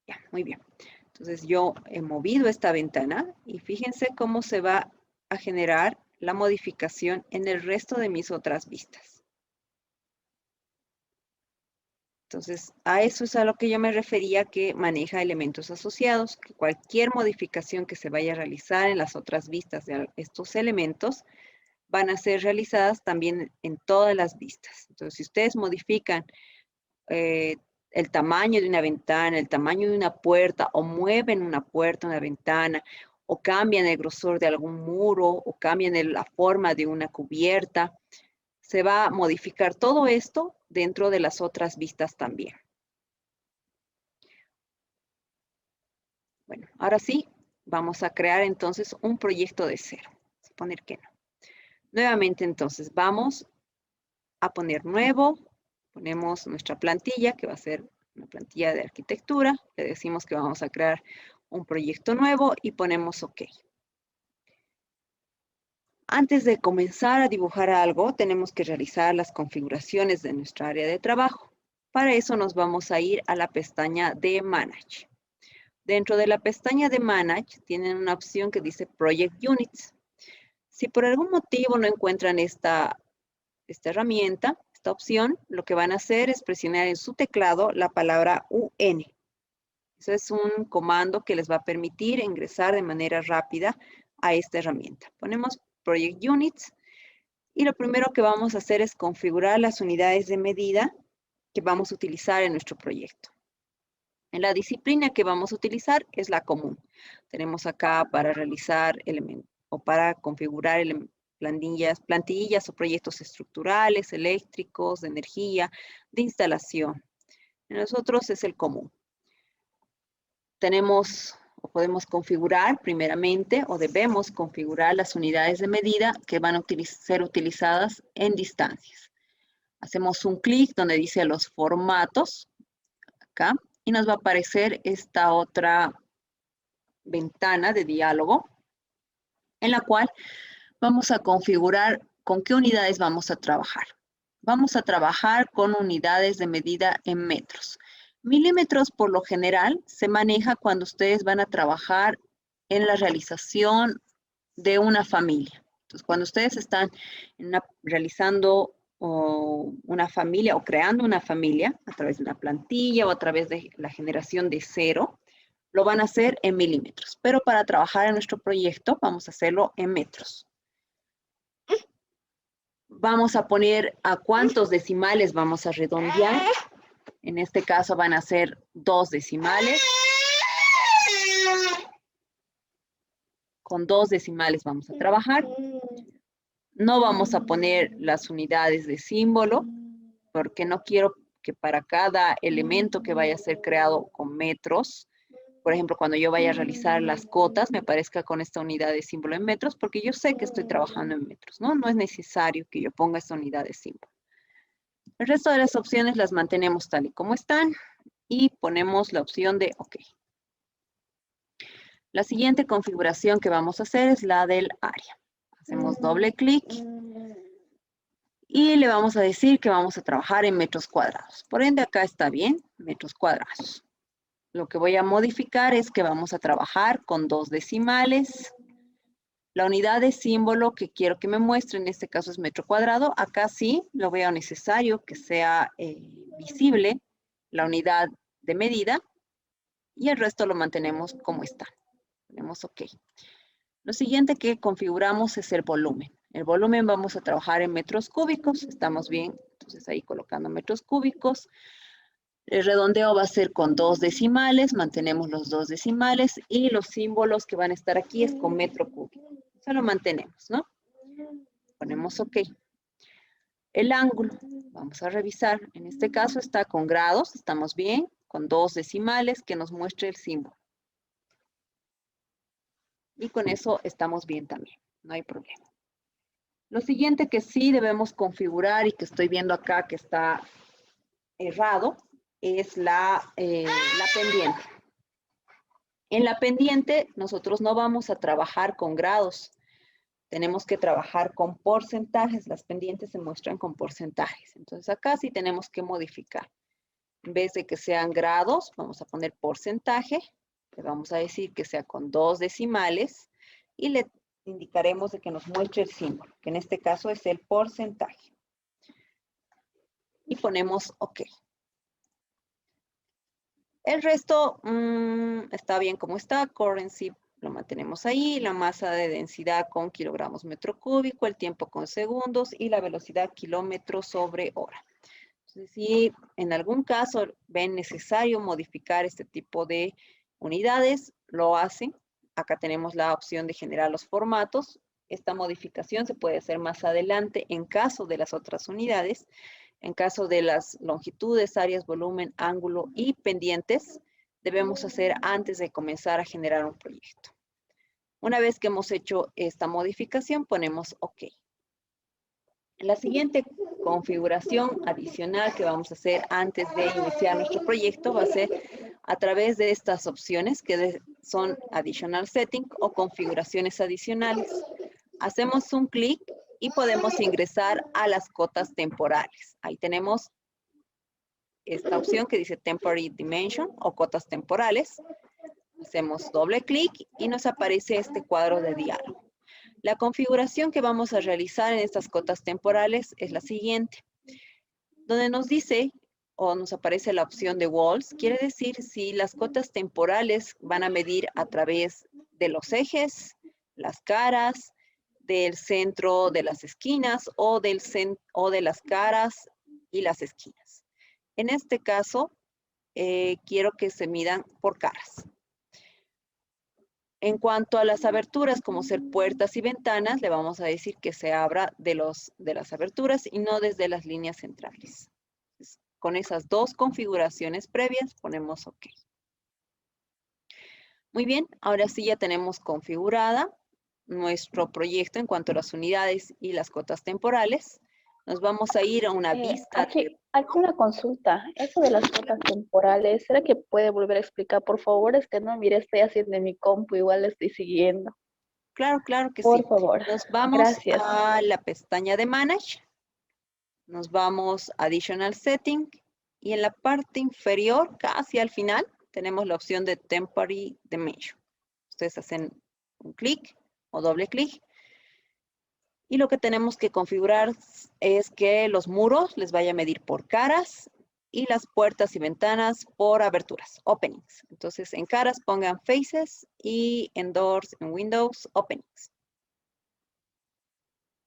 Ya, muy bien. Entonces yo he movido esta ventana y fíjense cómo se va a generar la modificación en el resto de mis otras vistas. Entonces, a eso es a lo que yo me refería que maneja elementos asociados, que cualquier modificación que se vaya a realizar en las otras vistas de estos elementos van a ser realizadas también en todas las vistas. Entonces, si ustedes modifican el tamaño de una ventana, el tamaño de una puerta, o mueven una puerta, una ventana, o cambian el grosor de algún muro, o cambian la forma de una cubierta, se va a modificar todo esto dentro de las otras vistas también. Bueno, ahora sí, vamos a crear entonces un proyecto de cero. Vamos a poner que no. Nuevamente entonces vamos a poner nuevo, ponemos nuestra plantilla, que va a ser una plantilla de arquitectura, le decimos que vamos a crear un proyecto nuevo y ponemos OK. Antes de comenzar a dibujar algo, tenemos que realizar las configuraciones de nuestra área de trabajo. Para eso nos vamos a ir a la pestaña de Manage. Dentro de la pestaña de Manage tienen una opción que dice Project Units. Si por algún motivo no encuentran esta herramienta, esta opción, lo que van a hacer es presionar en su teclado la palabra UN. Eso es un comando que les va a permitir ingresar de manera rápida a esta herramienta. Ponemos Project Units y lo primero que vamos a hacer es configurar las unidades de medida que vamos a utilizar en nuestro proyecto. En la disciplina que vamos a utilizar es la común. Tenemos acá para realizar elementos o para configurar plantillas o proyectos estructurales, eléctricos, de energía, de instalación. En nosotros es el común. Tenemos o podemos configurar primeramente o debemos configurar las unidades de medida que van a ser utilizadas en distancias. Hacemos un clic donde dice los formatos, acá, y nos va a aparecer esta otra ventana de diálogo en la cual vamos a configurar con qué unidades vamos a trabajar. Vamos a trabajar con unidades de medida en metros. Milímetros, por lo general, se maneja cuando ustedes van a trabajar en la realización de una familia. Entonces, cuando ustedes están realizando una familia o creando una familia a través de una plantilla o a través de la generación de cero, lo van a hacer en milímetros. Pero para trabajar en nuestro proyecto, vamos a hacerlo en metros. Vamos a poner a cuántos decimales vamos a redondear. En este caso van a ser 2 decimales. Con 2 decimales vamos a trabajar. No vamos a poner las unidades de símbolo, porque no quiero que para cada elemento que vaya a ser creado con metros, por ejemplo, cuando yo vaya a realizar las cotas, me aparezca con esta unidad de símbolo en metros, porque yo sé que estoy trabajando en metros, ¿no? No es necesario que yo ponga esta unidad de símbolo. El resto de las opciones las mantenemos tal y como están y ponemos la opción de OK. La siguiente configuración que vamos a hacer es la del área. Hacemos doble clic y le vamos a decir que vamos a trabajar en metros cuadrados. Por ende, acá está bien, metros cuadrados. Lo que voy a modificar es que vamos a trabajar con 2 decimales. La unidad de símbolo que quiero que me muestre, en este caso es metro cuadrado. Acá sí lo veo necesario que sea visible la unidad de medida y el resto lo mantenemos como está. Ponemos OK. Lo siguiente que configuramos es el volumen. El volumen vamos a trabajar en metros cúbicos, estamos bien, entonces ahí colocando metros cúbicos. El redondeo va a ser con 2 decimales, mantenemos los 2 decimales y los símbolos que van a estar aquí es con metro cúbico. Eso lo mantenemos, ¿no? Ponemos OK. El ángulo, vamos a revisar, en este caso está con grados, estamos bien, con 2 decimales que nos muestre el símbolo. Y con eso estamos bien también, no hay problema. Lo siguiente que sí debemos configurar y que estoy viendo acá que está errado es la pendiente. En la pendiente nosotros no vamos a trabajar con grados, tenemos que trabajar con porcentajes, las pendientes se muestran con porcentajes. Entonces acá sí tenemos que modificar. En vez de que sean grados, vamos a poner porcentaje, le vamos a decir que sea con 2 decimales y le indicaremos de que nos muestre el símbolo, que en este caso es el porcentaje. Y ponemos OK. El resto está bien como está, currency lo mantenemos ahí, la masa de densidad con kilogramos metro cúbico, el tiempo con segundos y la velocidad kilómetros sobre hora. Entonces, si en algún caso ven necesario modificar este tipo de unidades, lo hacen. Acá tenemos la opción de generar los formatos. Esta modificación se puede hacer más adelante en caso de las otras unidades. En caso de las longitudes, áreas, volumen, ángulo y pendientes, debemos hacer antes de comenzar a generar un proyecto. Una vez que hemos hecho esta modificación, ponemos OK. La siguiente configuración adicional que vamos a hacer antes de iniciar nuestro proyecto va a ser a través de estas opciones que son Additional Setting o configuraciones adicionales. Hacemos un clic y podemos ingresar a las cotas temporales. Ahí tenemos esta opción que dice Temporary Dimension o cotas temporales. Hacemos doble clic y nos aparece este cuadro de diálogo. La configuración que vamos a realizar en estas cotas temporales es la siguiente. Donde nos dice o nos aparece la opción de walls, quiere decir si las cotas temporales van a medir a través de los ejes, las caras, del centro de las esquinas o de las caras y las esquinas. En este caso, quiero que se midan por caras. En cuanto a las aberturas, como ser puertas y ventanas, le vamos a decir que se abra de las aberturas y no desde las líneas centrales. Entonces, con esas dos configuraciones previas, ponemos OK. Muy bien, ahora sí ya tenemos configurada nuestro proyecto en cuanto a las unidades y las cotas temporales. Nos vamos a ir a una vista. Aquí una consulta. Eso de las cotas temporales, ¿será que puede volver a explicar, por favor? Es que no, mire, estoy haciendo en mi compu, igual le estoy siguiendo. Claro, claro que sí. Por favor. Nos vamos Gracias. a la pestaña de Manage. Nos vamos a Additional Setting. Y en la parte inferior, casi al final, tenemos la opción de Temporary Dimension. Ustedes hacen un clic o doble clic. Y lo que tenemos que configurar es que los muros les vaya a medir por caras y las puertas y ventanas por aberturas, openings. Entonces, en caras pongan faces y en doors, en windows, openings.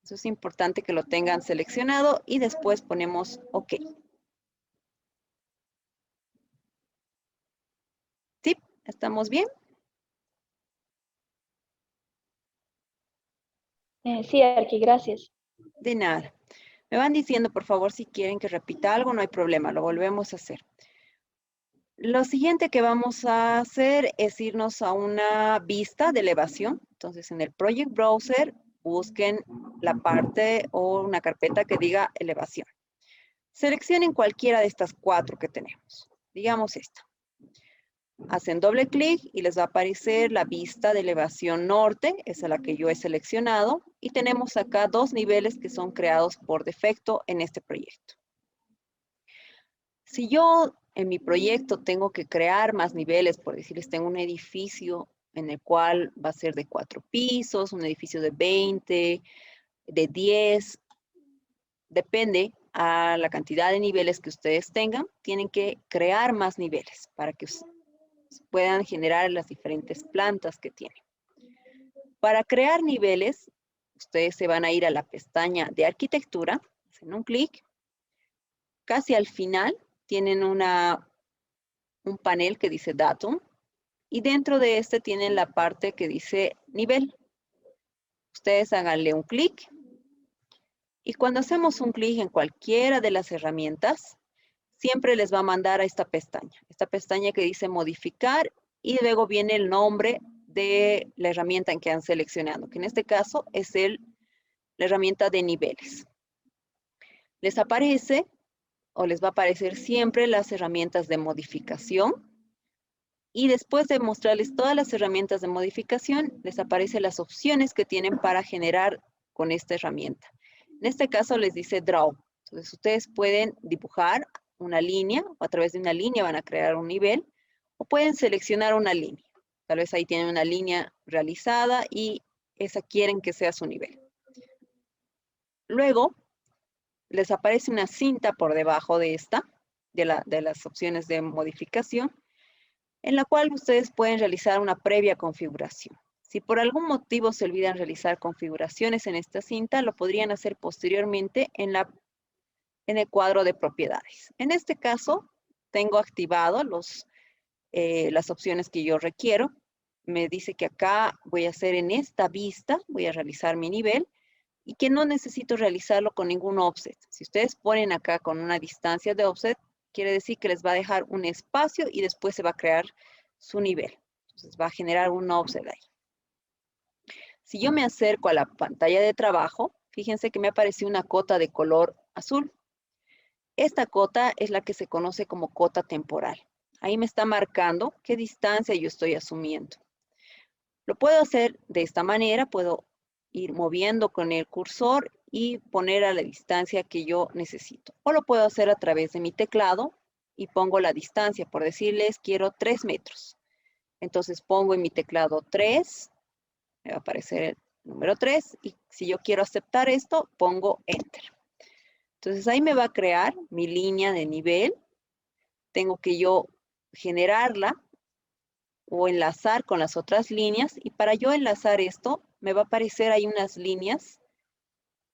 Eso es importante que lo tengan seleccionado y después ponemos OK. ¿Sí? ¿Estamos bien? Sí, Arqui, gracias. De nada. Me van diciendo, por favor, si quieren que repita algo, no hay problema, lo volvemos a hacer. Lo siguiente que vamos a hacer es irnos a una vista de elevación. Entonces, en el Project Browser, busquen la parte o una carpeta que diga elevación. Seleccionen cualquiera de estas 4 que tenemos. Digamos esta. Hacen doble clic y les va a aparecer la vista de elevación norte, esa es la que yo he seleccionado, y tenemos acá 2 niveles que son creados por defecto en este proyecto. Si yo en mi proyecto tengo que crear más niveles, por decirles, tengo un edificio en el cual va a ser de 4 pisos, un edificio de 20, de 10, depende a la cantidad de niveles que ustedes tengan, tienen que crear más niveles para que puedan generar las diferentes plantas que tienen. Para crear niveles, ustedes se van a ir a la pestaña de arquitectura, hacen un clic. Casi al final tienen un panel que dice datum y dentro de este tienen la parte que dice nivel. Ustedes háganle un clic y cuando hacemos un clic en cualquiera de las herramientas, siempre les va a mandar a esta pestaña que dice modificar y luego viene el nombre de la herramienta en que han seleccionado, que en este caso es la herramienta de niveles. Les aparece o les va a aparecer siempre las herramientas de modificación y después de mostrarles todas las herramientas de modificación, les aparecen las opciones que tienen para generar con esta herramienta. En este caso les dice Draw. Entonces ustedes pueden dibujar una línea o a través de una línea van a crear un nivel o pueden seleccionar una línea. Tal vez ahí tienen una línea realizada y esa quieren que sea su nivel. Luego les aparece una cinta por debajo de esta, de las opciones de modificación, en la cual ustedes pueden realizar una previa configuración. Si por algún motivo se olvidan realizar configuraciones en esta cinta, lo podrían hacer posteriormente en el cuadro de propiedades. En este caso, tengo activado las opciones que yo requiero. Me dice que acá voy a hacer en esta vista, voy a realizar mi nivel y que no necesito realizarlo con ningún offset. Si ustedes ponen acá con una distancia de offset, quiere decir que les va a dejar un espacio y después se va a crear su nivel. Entonces va a generar un offset ahí. Si yo me acerco a la pantalla de trabajo, fíjense que me apareció una cota de color azul. Esta cota es la que se conoce como cota temporal. Ahí me está marcando qué distancia yo estoy asumiendo. Lo puedo hacer de esta manera, puedo ir moviendo con el cursor y poner a la distancia que yo necesito. O lo puedo hacer a través de mi teclado y pongo la distancia, por decirles quiero 3 metros. Entonces pongo en mi teclado 3, me va a aparecer el número 3 y si yo quiero aceptar esto, pongo Enter. Entonces ahí me va a crear mi línea de nivel. Tengo que yo generarla o enlazar con las otras líneas y para yo enlazar esto me va a aparecer ahí unas líneas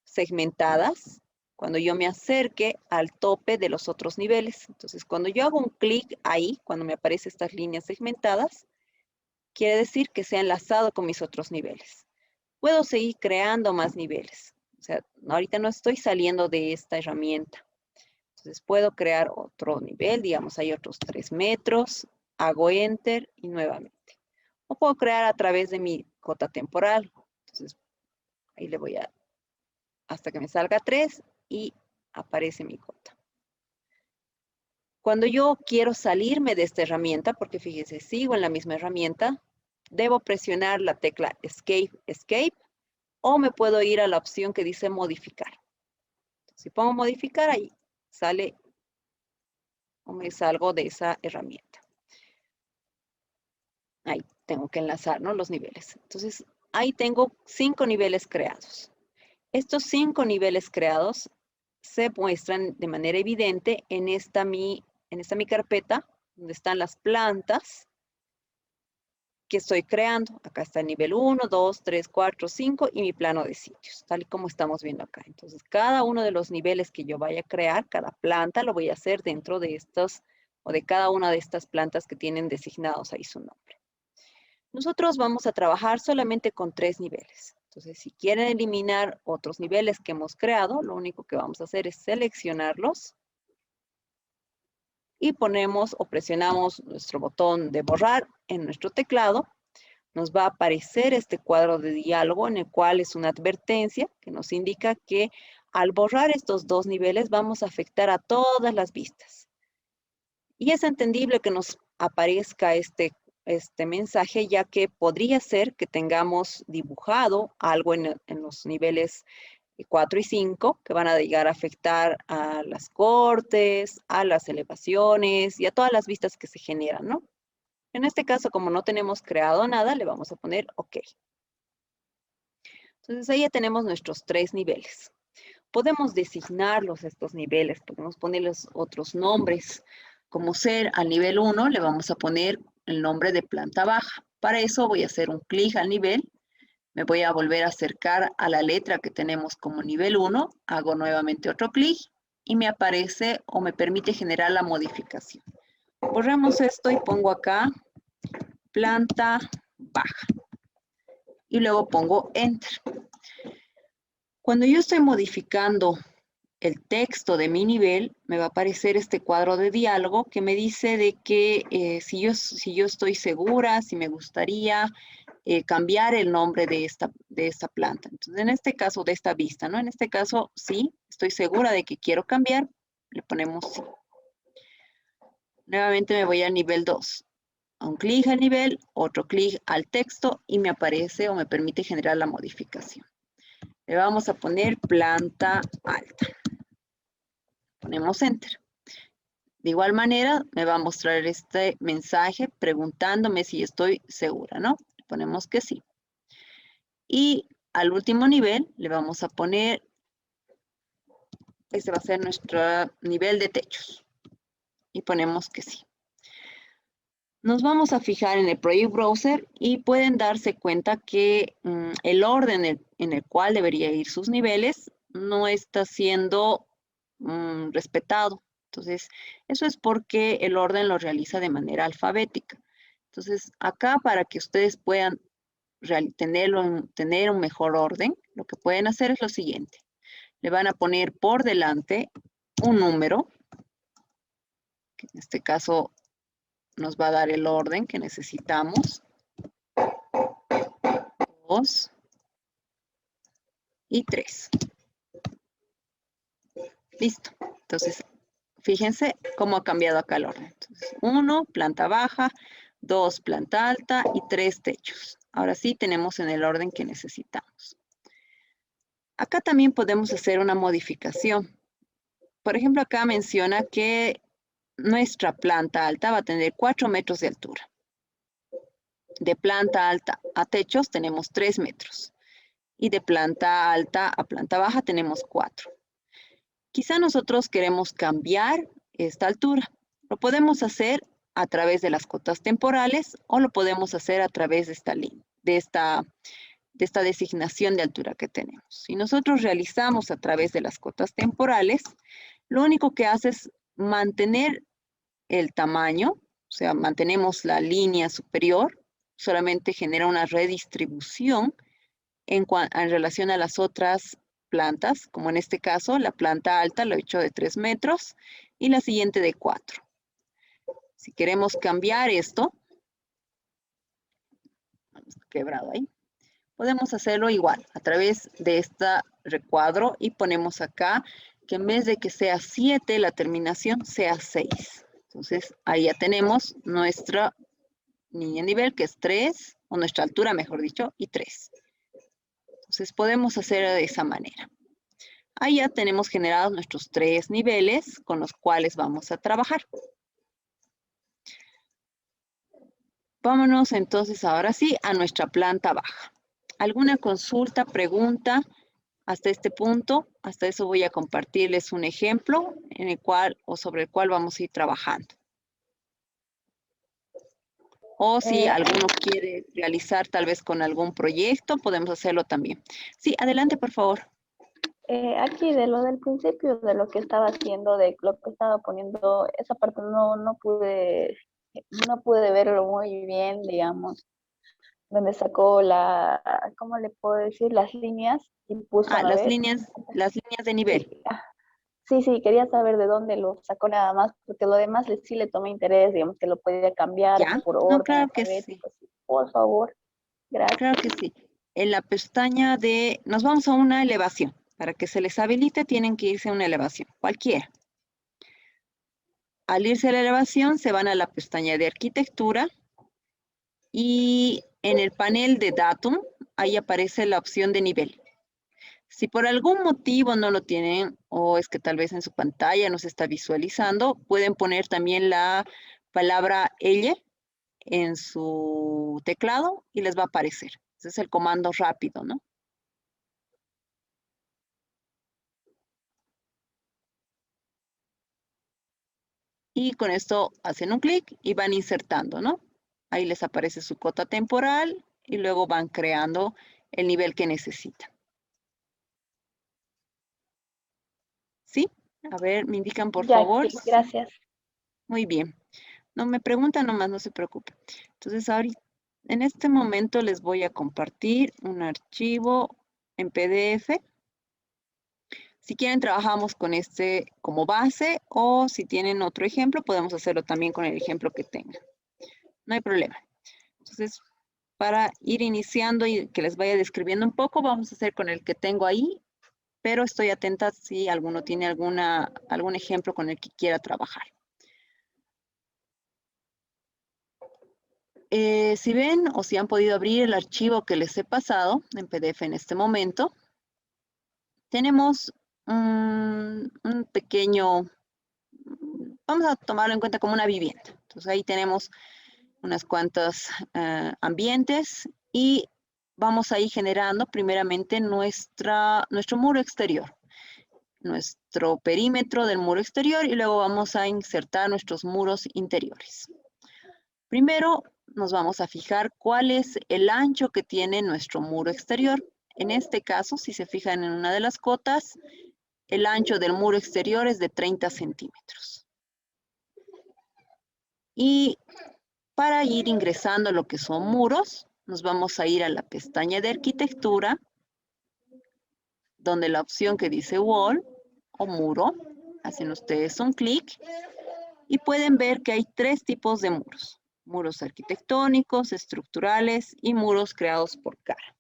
segmentadas cuando yo me acerque al tope de los otros niveles. Entonces cuando yo hago un clic ahí, cuando me aparecen estas líneas segmentadas, quiere decir que se ha enlazado con mis otros niveles. Puedo seguir creando más niveles. O sea, ahorita no estoy saliendo de esta herramienta. Entonces puedo crear otro nivel, digamos, hay otros 3 metros, hago Enter y nuevamente. O puedo crear a través de mi cota temporal. Entonces ahí le voy a, hasta que me salga 3 y aparece mi cota. Cuando yo quiero salirme de esta herramienta, porque fíjense, sigo en la misma herramienta, debo presionar la tecla Escape, o me puedo ir a la opción que dice modificar. Si pongo modificar, ahí sale o me salgo de esa herramienta. Ahí tengo que enlazar, ¿no? Los niveles. Entonces, ahí tengo 5 niveles creados. Estos 5 niveles creados se muestran de manera evidente en esta mi carpeta, donde están las plantas que estoy creando. Acá está el nivel 1, 2, 3, 4, 5 y mi plano de sitios, tal y como estamos viendo acá. Entonces, cada uno de los niveles que yo vaya a crear, cada planta, lo voy a hacer dentro de estos o de cada una de estas plantas que tienen designados ahí su nombre. Nosotros vamos a trabajar solamente con 3 niveles. Entonces, si quieren eliminar otros niveles que hemos creado, lo único que vamos a hacer es seleccionarlos y ponemos o presionamos nuestro botón de borrar en nuestro teclado. Nos va a aparecer este cuadro de diálogo en el cual es una advertencia que nos indica que al borrar estos 2 niveles vamos a afectar a todas las vistas. Y es entendible que nos aparezca este mensaje, ya que podría ser que tengamos dibujado algo en los niveles 4 y 5 que van a llegar a afectar a las cortes, a las elevaciones y a todas las vistas que se generan, ¿no? En este caso, como no tenemos creado nada, le vamos a poner OK. Entonces ahí ya tenemos nuestros 3 niveles. Podemos designarlos estos niveles, podemos ponerles otros nombres. Como ser al nivel 1, le vamos a poner el nombre de planta baja. Para eso voy a hacer un clic al nivel Me voy a volver a acercar a la letra que tenemos como nivel 1, hago nuevamente otro clic y me aparece o me permite generar la modificación. Borramos esto y pongo acá planta baja y luego pongo Enter. Cuando yo estoy modificando el texto de mi nivel, me va a aparecer este cuadro de diálogo que me dice de que si yo estoy segura, si me gustaría cambiar el nombre de esta planta. Entonces, en este caso, de esta vista, ¿no? En este caso, sí, estoy segura de que quiero cambiar, le ponemos sí. Nuevamente me voy al nivel 2. Un clic al nivel, otro clic al texto y me aparece o me permite generar la modificación. Le vamos a poner planta alta. Ponemos Enter. De igual manera, me va a mostrar este mensaje preguntándome si estoy segura, ¿no? Le ponemos que sí. Y al último nivel le vamos a poner, este va a ser nuestro nivel de techos. Y ponemos que sí. Nos vamos a fijar en el Project Browser y pueden darse cuenta que el orden en el cual debería ir sus niveles no está siendo respetado. Entonces, eso es porque el orden lo realiza de manera alfabética. Entonces, acá para que ustedes puedan tener un mejor orden, lo que pueden hacer es lo siguiente. Le van a poner por delante un número, que en este caso nos va a dar el orden que necesitamos. 2 y 3. Listo. Entonces, fíjense cómo ha cambiado acá el orden. Entonces, 1, planta baja, 2, planta alta y 3, techos. Ahora sí tenemos en el orden que necesitamos. Acá también podemos hacer una modificación. Por ejemplo, acá menciona que nuestra planta alta va a tener 4 metros de altura. De planta alta a techos tenemos 3 metros. Y de planta alta a planta baja tenemos 4. Quizá nosotros queremos cambiar esta altura. Lo podemos hacer a través de las cotas temporales o lo podemos hacer a través de esta designación de altura que tenemos. Si nosotros realizamos a través de las cotas temporales, lo único que hace es mantener el tamaño, o sea, mantenemos la línea superior, solamente genera una redistribución en relación a las otras plantas, como en este caso, la planta alta lo he hecho de 3 metros y la siguiente de 4. Si queremos cambiar esto, quebrado ahí, podemos hacerlo igual a través de este recuadro y ponemos acá que en vez de que sea 7, la terminación sea 6. Entonces, ahí ya tenemos nuestra línea de nivel, que es 3, o nuestra altura, mejor dicho, y 3. Entonces, podemos hacer de esa manera. Ahí ya tenemos generados nuestros 3 niveles con los cuales vamos a trabajar. Vámonos entonces ahora sí a nuestra planta baja. ¿Alguna consulta, pregunta hasta este punto? Hasta eso voy a compartirles un ejemplo en el cual o sobre el cual vamos a ir trabajando. O si alguno quiere realizar tal vez con algún proyecto, podemos hacerlo también. Sí, adelante, por favor. Aquí de lo del principio, de lo que estaba haciendo, de lo que estaba poniendo, esa parte no pude verlo muy bien, digamos, donde sacó ¿cómo le puedo decir? Las líneas y puso, ¿no Las ves? líneas de nivel. Sí, sí, quería saber de dónde lo sacó nada más, porque lo demás sí le tomé interés, digamos, que lo podía cambiar ¿Ya? por No, orden claro que sí. alfabético, sí, por favor, gracias. Claro que sí. En la pestaña nos vamos a una elevación. Para que se les habilite, tienen que irse a una elevación, cualquiera. Al irse a la elevación, se van a la pestaña de arquitectura y en el panel de datum, ahí aparece la opción de nivel. Si por algún motivo no lo tienen o es que tal vez en su pantalla no se está visualizando, pueden poner también la palabra ella en su teclado y les va a aparecer. Ese es el comando rápido, ¿no? Y con esto hacen un clic y van insertando, ¿no? Ahí les aparece su cota temporal y luego van creando el nivel que necesitan. ¿Sí? A ver, me indican por Ya, favor. sí, gracias. Muy bien. No me preguntan nomás, no se preocupen. Entonces, ahorita, en este momento les voy a compartir un archivo en PDF. Si quieren, trabajamos con este como base o si tienen otro ejemplo, podemos hacerlo también con el ejemplo que tengan. No hay problema. Entonces, para ir iniciando y que les vaya describiendo un poco, vamos a hacer con el que tengo ahí, pero estoy atenta si alguno tiene algún ejemplo con el que quiera trabajar. Si ven o si han podido abrir el archivo que les he pasado en PDF en este momento, tenemos un pequeño, vamos a tomarlo en cuenta como una vivienda. Entonces ahí tenemos unas cuantas ambientes y vamos a ir generando primeramente nuestro muro exterior, nuestro perímetro del muro exterior y luego vamos a insertar nuestros muros interiores. Primero nos vamos a fijar cuál es el ancho que tiene nuestro muro exterior. En este caso, si se fijan en una de las cotas, el ancho del muro exterior es de 30 centímetros. Y para ir ingresando lo que son muros, nos vamos a ir a la pestaña de arquitectura, donde la opción que dice wall o muro, hacen ustedes un clic y pueden ver que hay tres tipos de muros. Muros arquitectónicos, estructurales y muros creados por cara.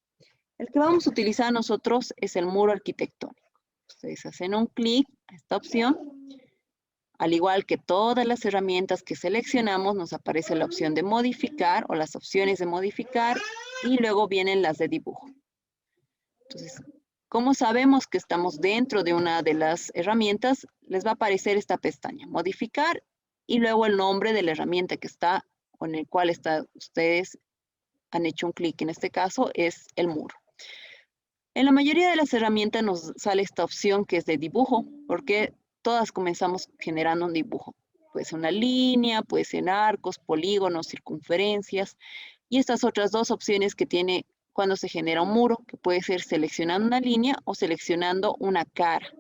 El que vamos a utilizar nosotros es el muro arquitectónico. Ustedes hacen un clic a esta opción. Al igual que todas las herramientas que seleccionamos, nos aparece la opción de modificar o las opciones de modificar y luego vienen las de dibujo. Entonces, ¿cómo sabemos que estamos dentro de una de las herramientas? Les va a aparecer esta pestaña, modificar y luego el nombre de la herramienta que está con el cual ustedes han hecho un clic. En este caso es el muro. En la mayoría de las herramientas nos sale esta opción que es de dibujo, porque todas comenzamos generando un dibujo. Puede ser una línea, puede ser arcos, polígonos, circunferencias. Y estas otras dos opciones que tiene cuando se genera un muro, que puede ser seleccionando una línea o seleccionando una cara.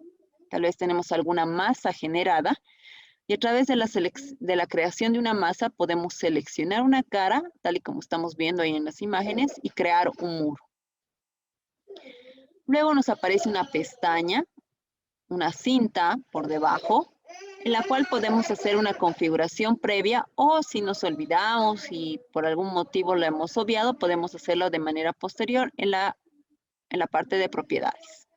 Tal vez tenemos alguna masa generada y a través de la creación de una masa podemos seleccionar una cara, tal y como estamos viendo ahí en las imágenes, y crear un muro. Luego nos aparece una pestaña, una cinta por debajo, en la cual podemos hacer una configuración previa o si nos olvidamos y por algún motivo lo hemos obviado, podemos hacerlo de manera posterior en la parte de propiedades.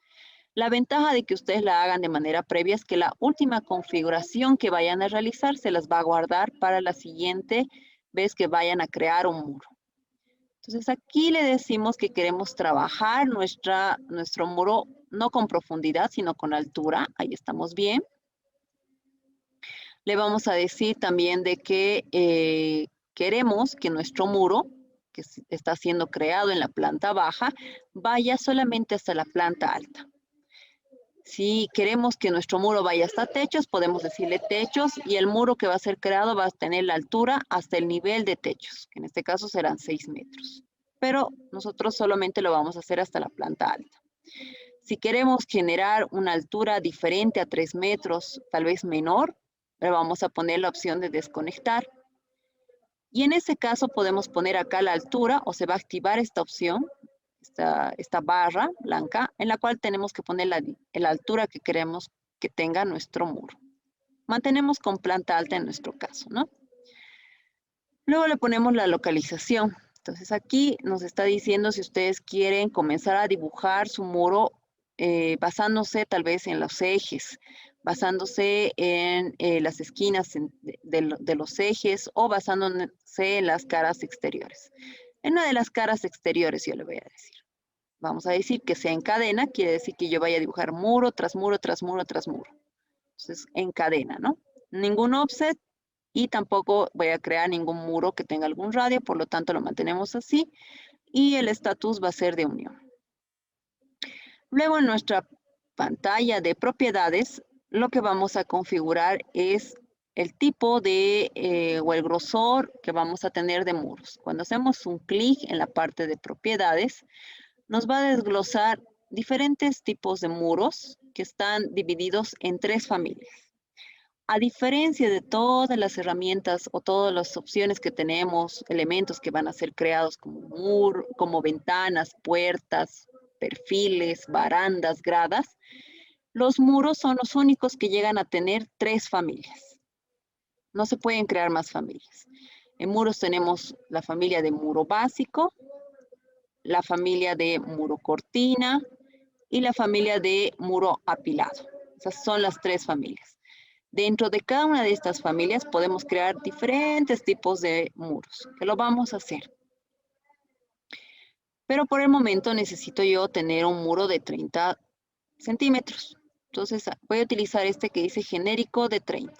La ventaja de que ustedes la hagan de manera previa es que la última configuración que vayan a realizar se las va a guardar para la siguiente vez que vayan a crear un muro. Entonces aquí le decimos que queremos trabajar nuestro muro no con profundidad, sino con altura. Ahí estamos bien. Le vamos a decir también de que queremos que nuestro muro, que está siendo creado en la planta baja, vaya solamente hasta la planta alta. Si queremos que nuestro muro vaya hasta techos, podemos decirle techos y el muro que va a ser creado va a tener la altura hasta el nivel de techos, que en este caso serán 6 metros. Pero nosotros solamente lo vamos a hacer hasta la planta alta. Si queremos generar una altura diferente a 3 metros, tal vez menor, le vamos a poner la opción de desconectar. Y en ese caso podemos poner acá la altura o se va a activar esta opción, esta barra blanca, en la cual tenemos que poner la altura que queremos que tenga nuestro muro. Mantenemos con planta alta en nuestro caso, ¿no? Luego le ponemos la localización. Entonces aquí nos está diciendo si ustedes quieren comenzar a dibujar su muro basándose tal vez en los ejes, basándose en las esquinas de los ejes o basándose en las caras exteriores. En una de las caras exteriores yo le voy a decir. Vamos a decir que sea en cadena, quiere decir que yo vaya a dibujar muro tras muro, tras muro, tras muro. Entonces, en cadena, ¿no? Ningún offset y tampoco voy a crear ningún muro que tenga algún radio, por lo tanto lo mantenemos así y el estatus va a ser de unión. Luego en nuestra pantalla de propiedades, lo que vamos a configurar es el tipo o el grosor que vamos a tener de muros. Cuando hacemos un clic en la parte de propiedades, nos va a desglosar diferentes tipos de muros que están divididos en 3 familias. A diferencia de todas las herramientas o todas las opciones que tenemos, elementos que van a ser creados como muro, como ventanas, puertas, perfiles, barandas, gradas, los muros son los únicos que llegan a tener 3 familias. No se pueden crear más familias. En muros tenemos la familia de muro básico, la familia de muro cortina y la familia de muro apilado. Esas son las 3 familias. Dentro de cada una de estas familias podemos crear diferentes tipos de muros, que lo vamos a hacer. Pero por el momento necesito yo tener un muro de 30 centímetros. Entonces voy a utilizar este que dice genérico de 30.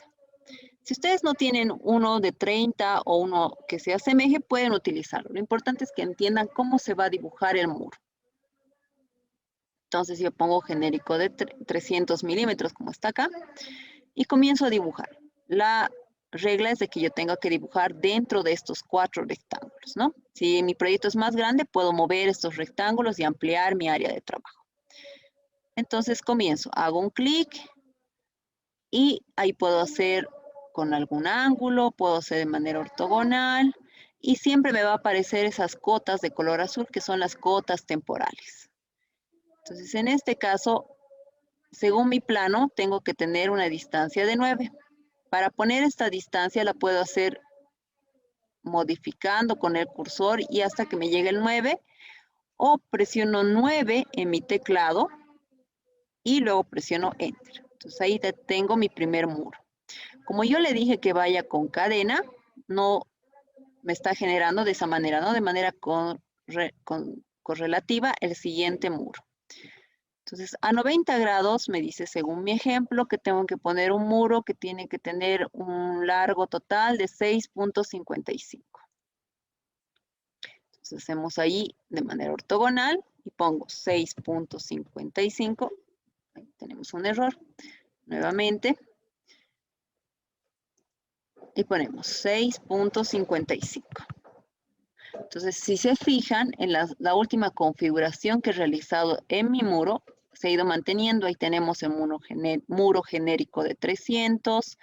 Si ustedes no tienen uno de 30 o uno que se asemeje, pueden utilizarlo. Lo importante es que entiendan cómo se va a dibujar el muro. Entonces yo pongo genérico de 300 milímetros, como está acá, y comienzo a dibujar. La regla es de que yo tenga que dibujar dentro de estos 4 rectángulos, ¿no? Si mi proyecto es más grande, puedo mover estos rectángulos y ampliar mi área de trabajo. Entonces comienzo, hago un clic y ahí puedo hacer con algún ángulo, puedo hacer de manera ortogonal y siempre me va a aparecer esas cotas de color azul que son las cotas temporales. Entonces en este caso, según mi plano, tengo que tener una distancia de 9. Para poner esta distancia la puedo hacer modificando con el cursor y hasta que me llegue el 9 o presiono 9 en mi teclado y luego presiono Enter. Entonces ahí tengo mi primer muro. Como yo le dije que vaya con cadena, no me está generando de esa manera, ¿no? De manera correlativa el siguiente muro. Entonces, a 90 grados me dice, según mi ejemplo, que tengo que poner un muro que tiene que tener un largo total de 6.55. Entonces, hacemos ahí de manera ortogonal y pongo 6.55. Ahí tenemos un error. Nuevamente. Y ponemos 6.55. Entonces, si se fijan, en la última configuración que he realizado en mi muro, se ha ido manteniendo. Ahí tenemos el muro genérico de 300,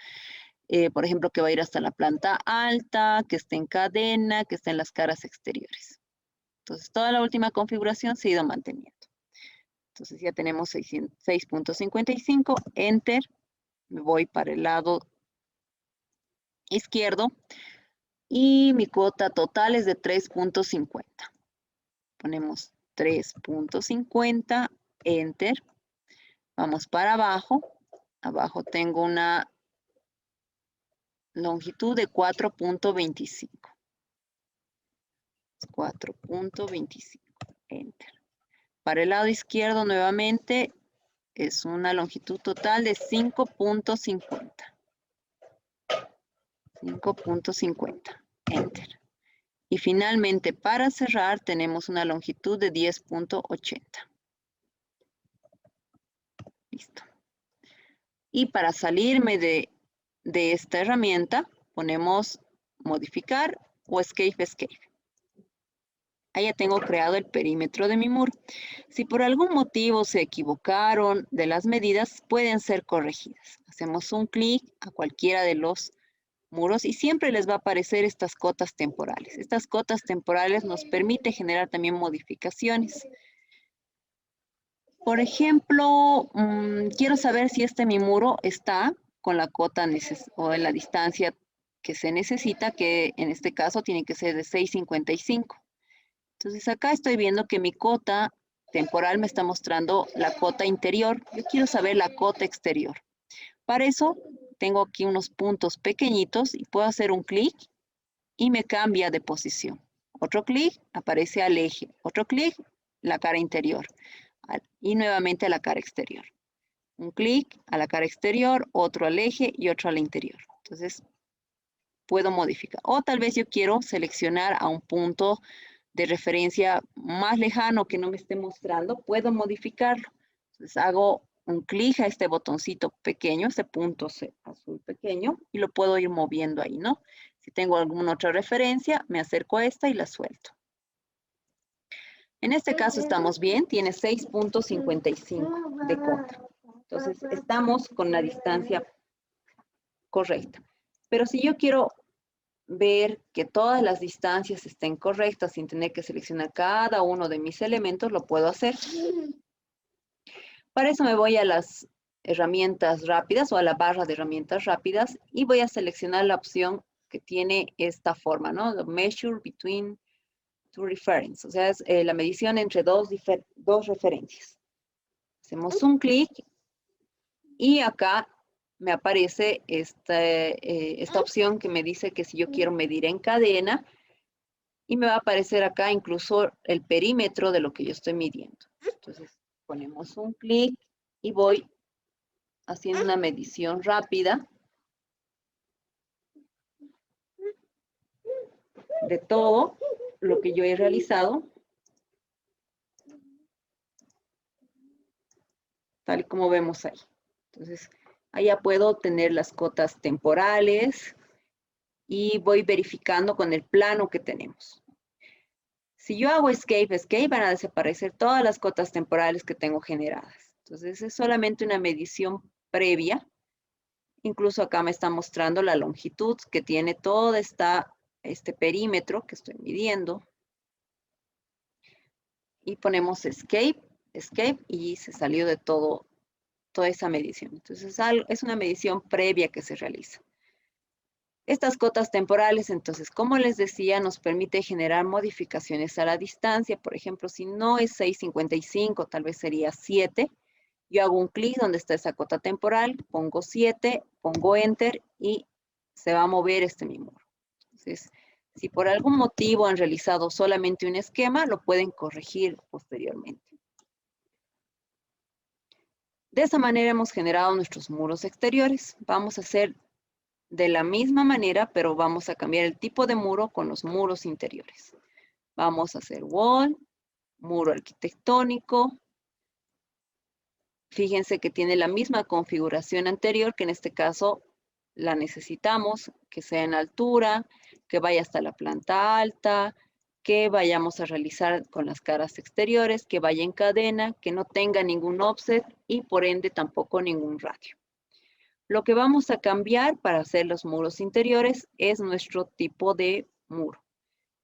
por ejemplo, que va a ir hasta la planta alta, que esté en cadena, que esté en las caras exteriores. Entonces, toda la última configuración se ha ido manteniendo. Entonces, ya tenemos 6.55, Enter. Me voy para el lado izquierdo. Y mi cuota total es de 3.50. Ponemos 3.50, Enter. Vamos para abajo. Abajo tengo una longitud de 4.25. 4.25, Enter. Para el lado izquierdo nuevamente es una longitud total de 5.50. 5.50, Enter. Y finalmente, para cerrar, tenemos una longitud de 10.80. Listo. Y para salirme de esta herramienta, ponemos modificar o escape. Ahí ya tengo creado el perímetro de mi muro. Si por algún motivo se equivocaron de las medidas, pueden ser corregidas. Hacemos un clic a cualquiera de los muros y siempre les va a aparecer estas cotas temporales. Estas cotas temporales nos permiten generar también modificaciones. Por ejemplo, quiero saber si mi muro está con la cota o en la distancia que se necesita, que en este caso tiene que ser de 6.55. Entonces acá estoy viendo que mi cota temporal me está mostrando la cota interior. Yo quiero saber la cota exterior. Para eso tengo aquí unos puntos pequeñitos y puedo hacer un clic y me cambia de posición. Otro clic, aparece al eje. Otro clic, la cara interior. Y nuevamente a la cara exterior. Un clic a la cara exterior, otro al eje y otro al interior. Entonces, puedo modificar. O tal vez yo quiero seleccionar a un punto de referencia más lejano que no me esté mostrando. Puedo modificarlo. Entonces, hago un clic a este botoncito pequeño, este punto azul pequeño, y lo puedo ir moviendo ahí, ¿no? Si tengo alguna otra referencia, me acerco a esta y la suelto. En este caso estamos bien, tiene 6.55 de contra. Entonces, estamos con la distancia correcta. Pero si yo quiero ver que todas las distancias estén correctas sin tener que seleccionar cada uno de mis elementos, lo puedo hacer. Para eso me voy a las herramientas rápidas o a la barra de herramientas rápidas y voy a seleccionar la opción que tiene esta forma, ¿no? The measure between two references, o sea, es la medición entre dos referencias. Hacemos un clic y acá me aparece esta opción que me dice que si yo quiero medir en cadena, y me va a aparecer acá incluso el perímetro de lo que yo estoy midiendo. Entonces, ponemos un clic y voy haciendo una medición rápida de todo lo que yo he realizado, tal y como vemos ahí. Entonces, allá puedo tener las cotas temporales y voy verificando con el plano que tenemos. Si yo hago escape, van a desaparecer todas las cotas temporales que tengo generadas. Entonces, es solamente una medición previa. Incluso acá me está mostrando la longitud que tiene todo este perímetro que estoy midiendo. Y ponemos escape, y se salió de toda esa medición. Entonces, es una medición previa que se realiza. Estas cotas temporales, entonces, como les decía, nos permite generar modificaciones a la distancia. Por ejemplo, si no es 6.55, tal vez sería 7. Yo hago un clic donde está esa cota temporal, pongo 7, pongo Enter y se va a mover mi muro. Entonces, si por algún motivo han realizado solamente un esquema, lo pueden corregir posteriormente. De esa manera hemos generado nuestros muros exteriores. Vamos a hacer de la misma manera, pero vamos a cambiar el tipo de muro con los muros interiores. Vamos a hacer wall, muro arquitectónico. Fíjense que tiene la misma configuración anterior, que en este caso la necesitamos, que sea en altura, que vaya hasta la planta alta, que vayamos a realizar con las caras exteriores, que vaya en cadena, que no tenga ningún offset y por ende tampoco ningún radio. Lo que vamos a cambiar para hacer los muros interiores es nuestro tipo de muro,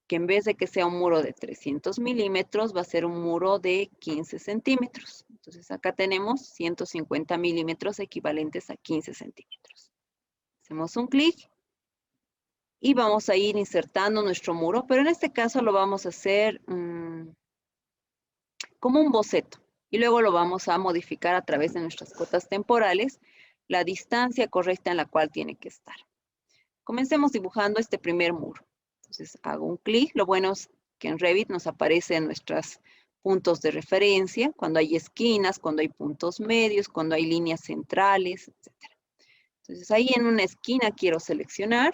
que en vez de que sea un muro de 300 milímetros, va a ser un muro de 15 centímetros. Entonces acá tenemos 150 milímetros equivalentes a 15 centímetros. Hacemos un clic y vamos a ir insertando nuestro muro, pero en este caso lo vamos a hacer como un boceto y luego lo vamos a modificar a través de nuestras cotas temporales, la distancia correcta en la cual tiene que estar. Comencemos dibujando este primer muro. Entonces hago un clic. Lo bueno es que en Revit nos aparecen nuestros puntos de referencia, cuando hay esquinas, cuando hay puntos medios, cuando hay líneas centrales, etc. Entonces ahí en una esquina quiero seleccionar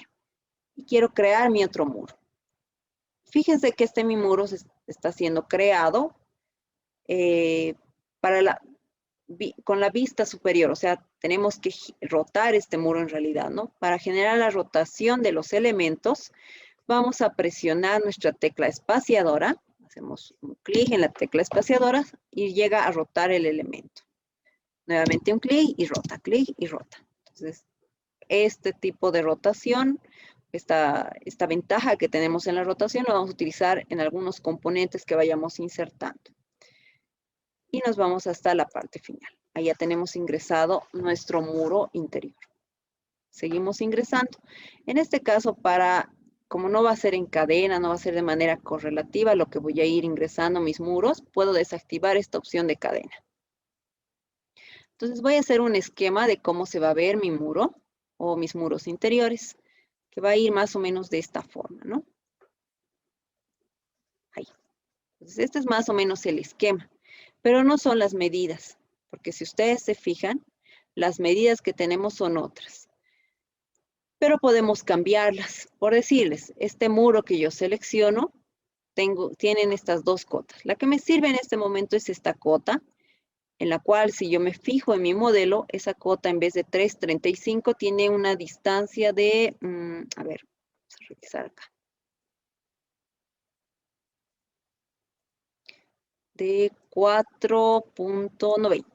y quiero crear mi otro muro. Fíjense que mi muro está siendo creado con la vista superior, o sea, tenemos que rotar este muro en realidad, ¿no? Para generar la rotación de los elementos, vamos a presionar nuestra tecla espaciadora, hacemos un clic en la tecla espaciadora y llega a rotar el elemento. Nuevamente un clic y rota. Entonces, este tipo de rotación, esta ventaja que tenemos en la rotación, lo vamos a utilizar en algunos componentes que vayamos insertando. Y nos vamos hasta la parte final. Ahí ya tenemos ingresado nuestro muro interior. Seguimos ingresando. En este caso, como no va a ser en cadena, no va a ser de manera correlativa, lo que voy a ir ingresando mis muros, puedo desactivar esta opción de cadena. Entonces voy a hacer un esquema de cómo se va a ver mi muro o mis muros interiores, que va a ir más o menos de esta forma, ¿no? Ahí. Entonces este es más o menos el esquema. Pero no son las medidas, porque si ustedes se fijan, las medidas que tenemos son otras. Pero podemos cambiarlas. Por decirles, este muro que yo selecciono, tienen estas dos cotas. La que me sirve en este momento es esta cota, en la cual si yo me fijo en mi modelo, esa cota en vez de 3.35 tiene una distancia de, a ver, vamos a revisar acá. de 4.90.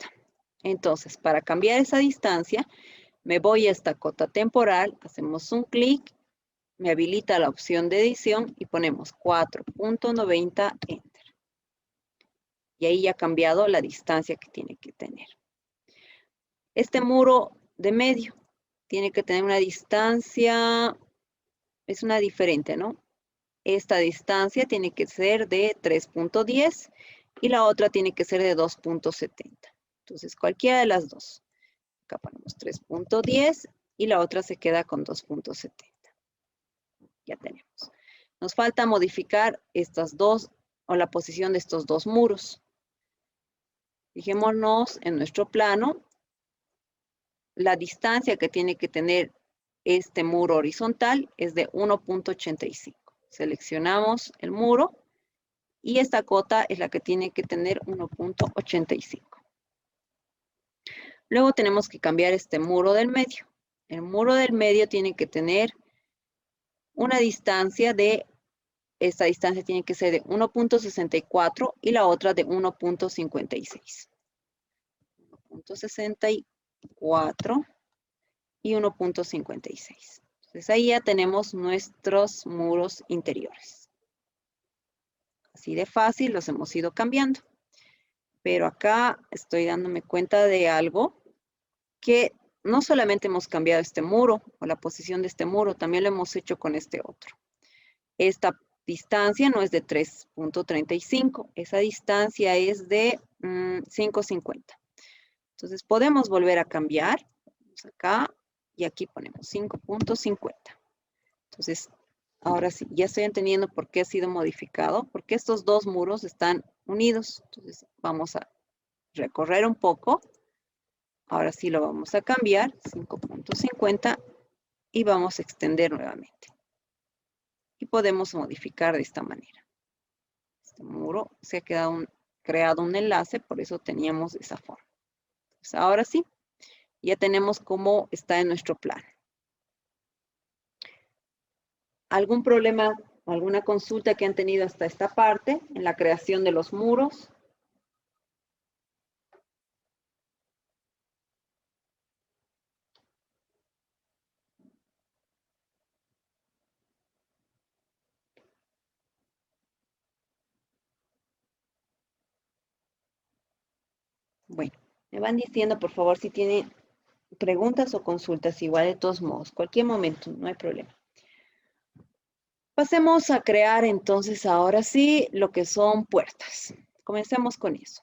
Entonces, para cambiar esa distancia, me voy a esta cota temporal, hacemos un clic, me habilita la opción de edición y ponemos 4.90, Enter. Y ahí ya ha cambiado la distancia que tiene que tener. Este muro de medio tiene que tener una distancia, es una diferente, ¿no? Esta distancia tiene que ser de 3.10 y la otra tiene que ser de 2.70. Entonces, cualquiera de las dos. Acá ponemos 3.10 y la otra se queda con 2.70. Ya tenemos. Nos falta modificar estas dos o la posición de estos dos muros. Fijémonos en nuestro plano, la distancia que tiene que tener este muro horizontal es de 1.85. Seleccionamos el muro y esta cota es la que tiene que tener 1.85. Luego tenemos que cambiar este muro del medio. El muro del medio tiene que tener una distancia de, esta distancia tiene que ser de 1.64 y la otra de 1.56. 1.64 y 1.56. Entonces ahí ya tenemos nuestros muros interiores. Así de fácil los hemos ido cambiando. Pero acá estoy dándome cuenta de algo, que no solamente hemos cambiado este muro o la posición de este muro, también lo hemos hecho con este otro. Esta distancia no es de 3.35, esa distancia es de 5.50. Entonces podemos volver a cambiar. Vamos acá y aquí ponemos 5.50. Entonces, ahora sí, ya estoy entendiendo por qué ha sido modificado, porque estos dos muros están unidos. Entonces vamos a recorrer un poco. Ahora sí lo vamos a cambiar, 5.50, y vamos a extender nuevamente. Y podemos modificar de esta manera. Este muro se ha creado un enlace, por eso teníamos de esa forma. Entonces, ahora sí, ya tenemos cómo está en nuestro plan. ¿Algún problema o alguna consulta que han tenido hasta esta parte en la creación de los muros? Bueno, me van diciendo por favor si tienen preguntas o consultas, igual de todos modos, cualquier momento, no hay problema. Pasemos a crear entonces ahora sí lo que son puertas. Comencemos con eso.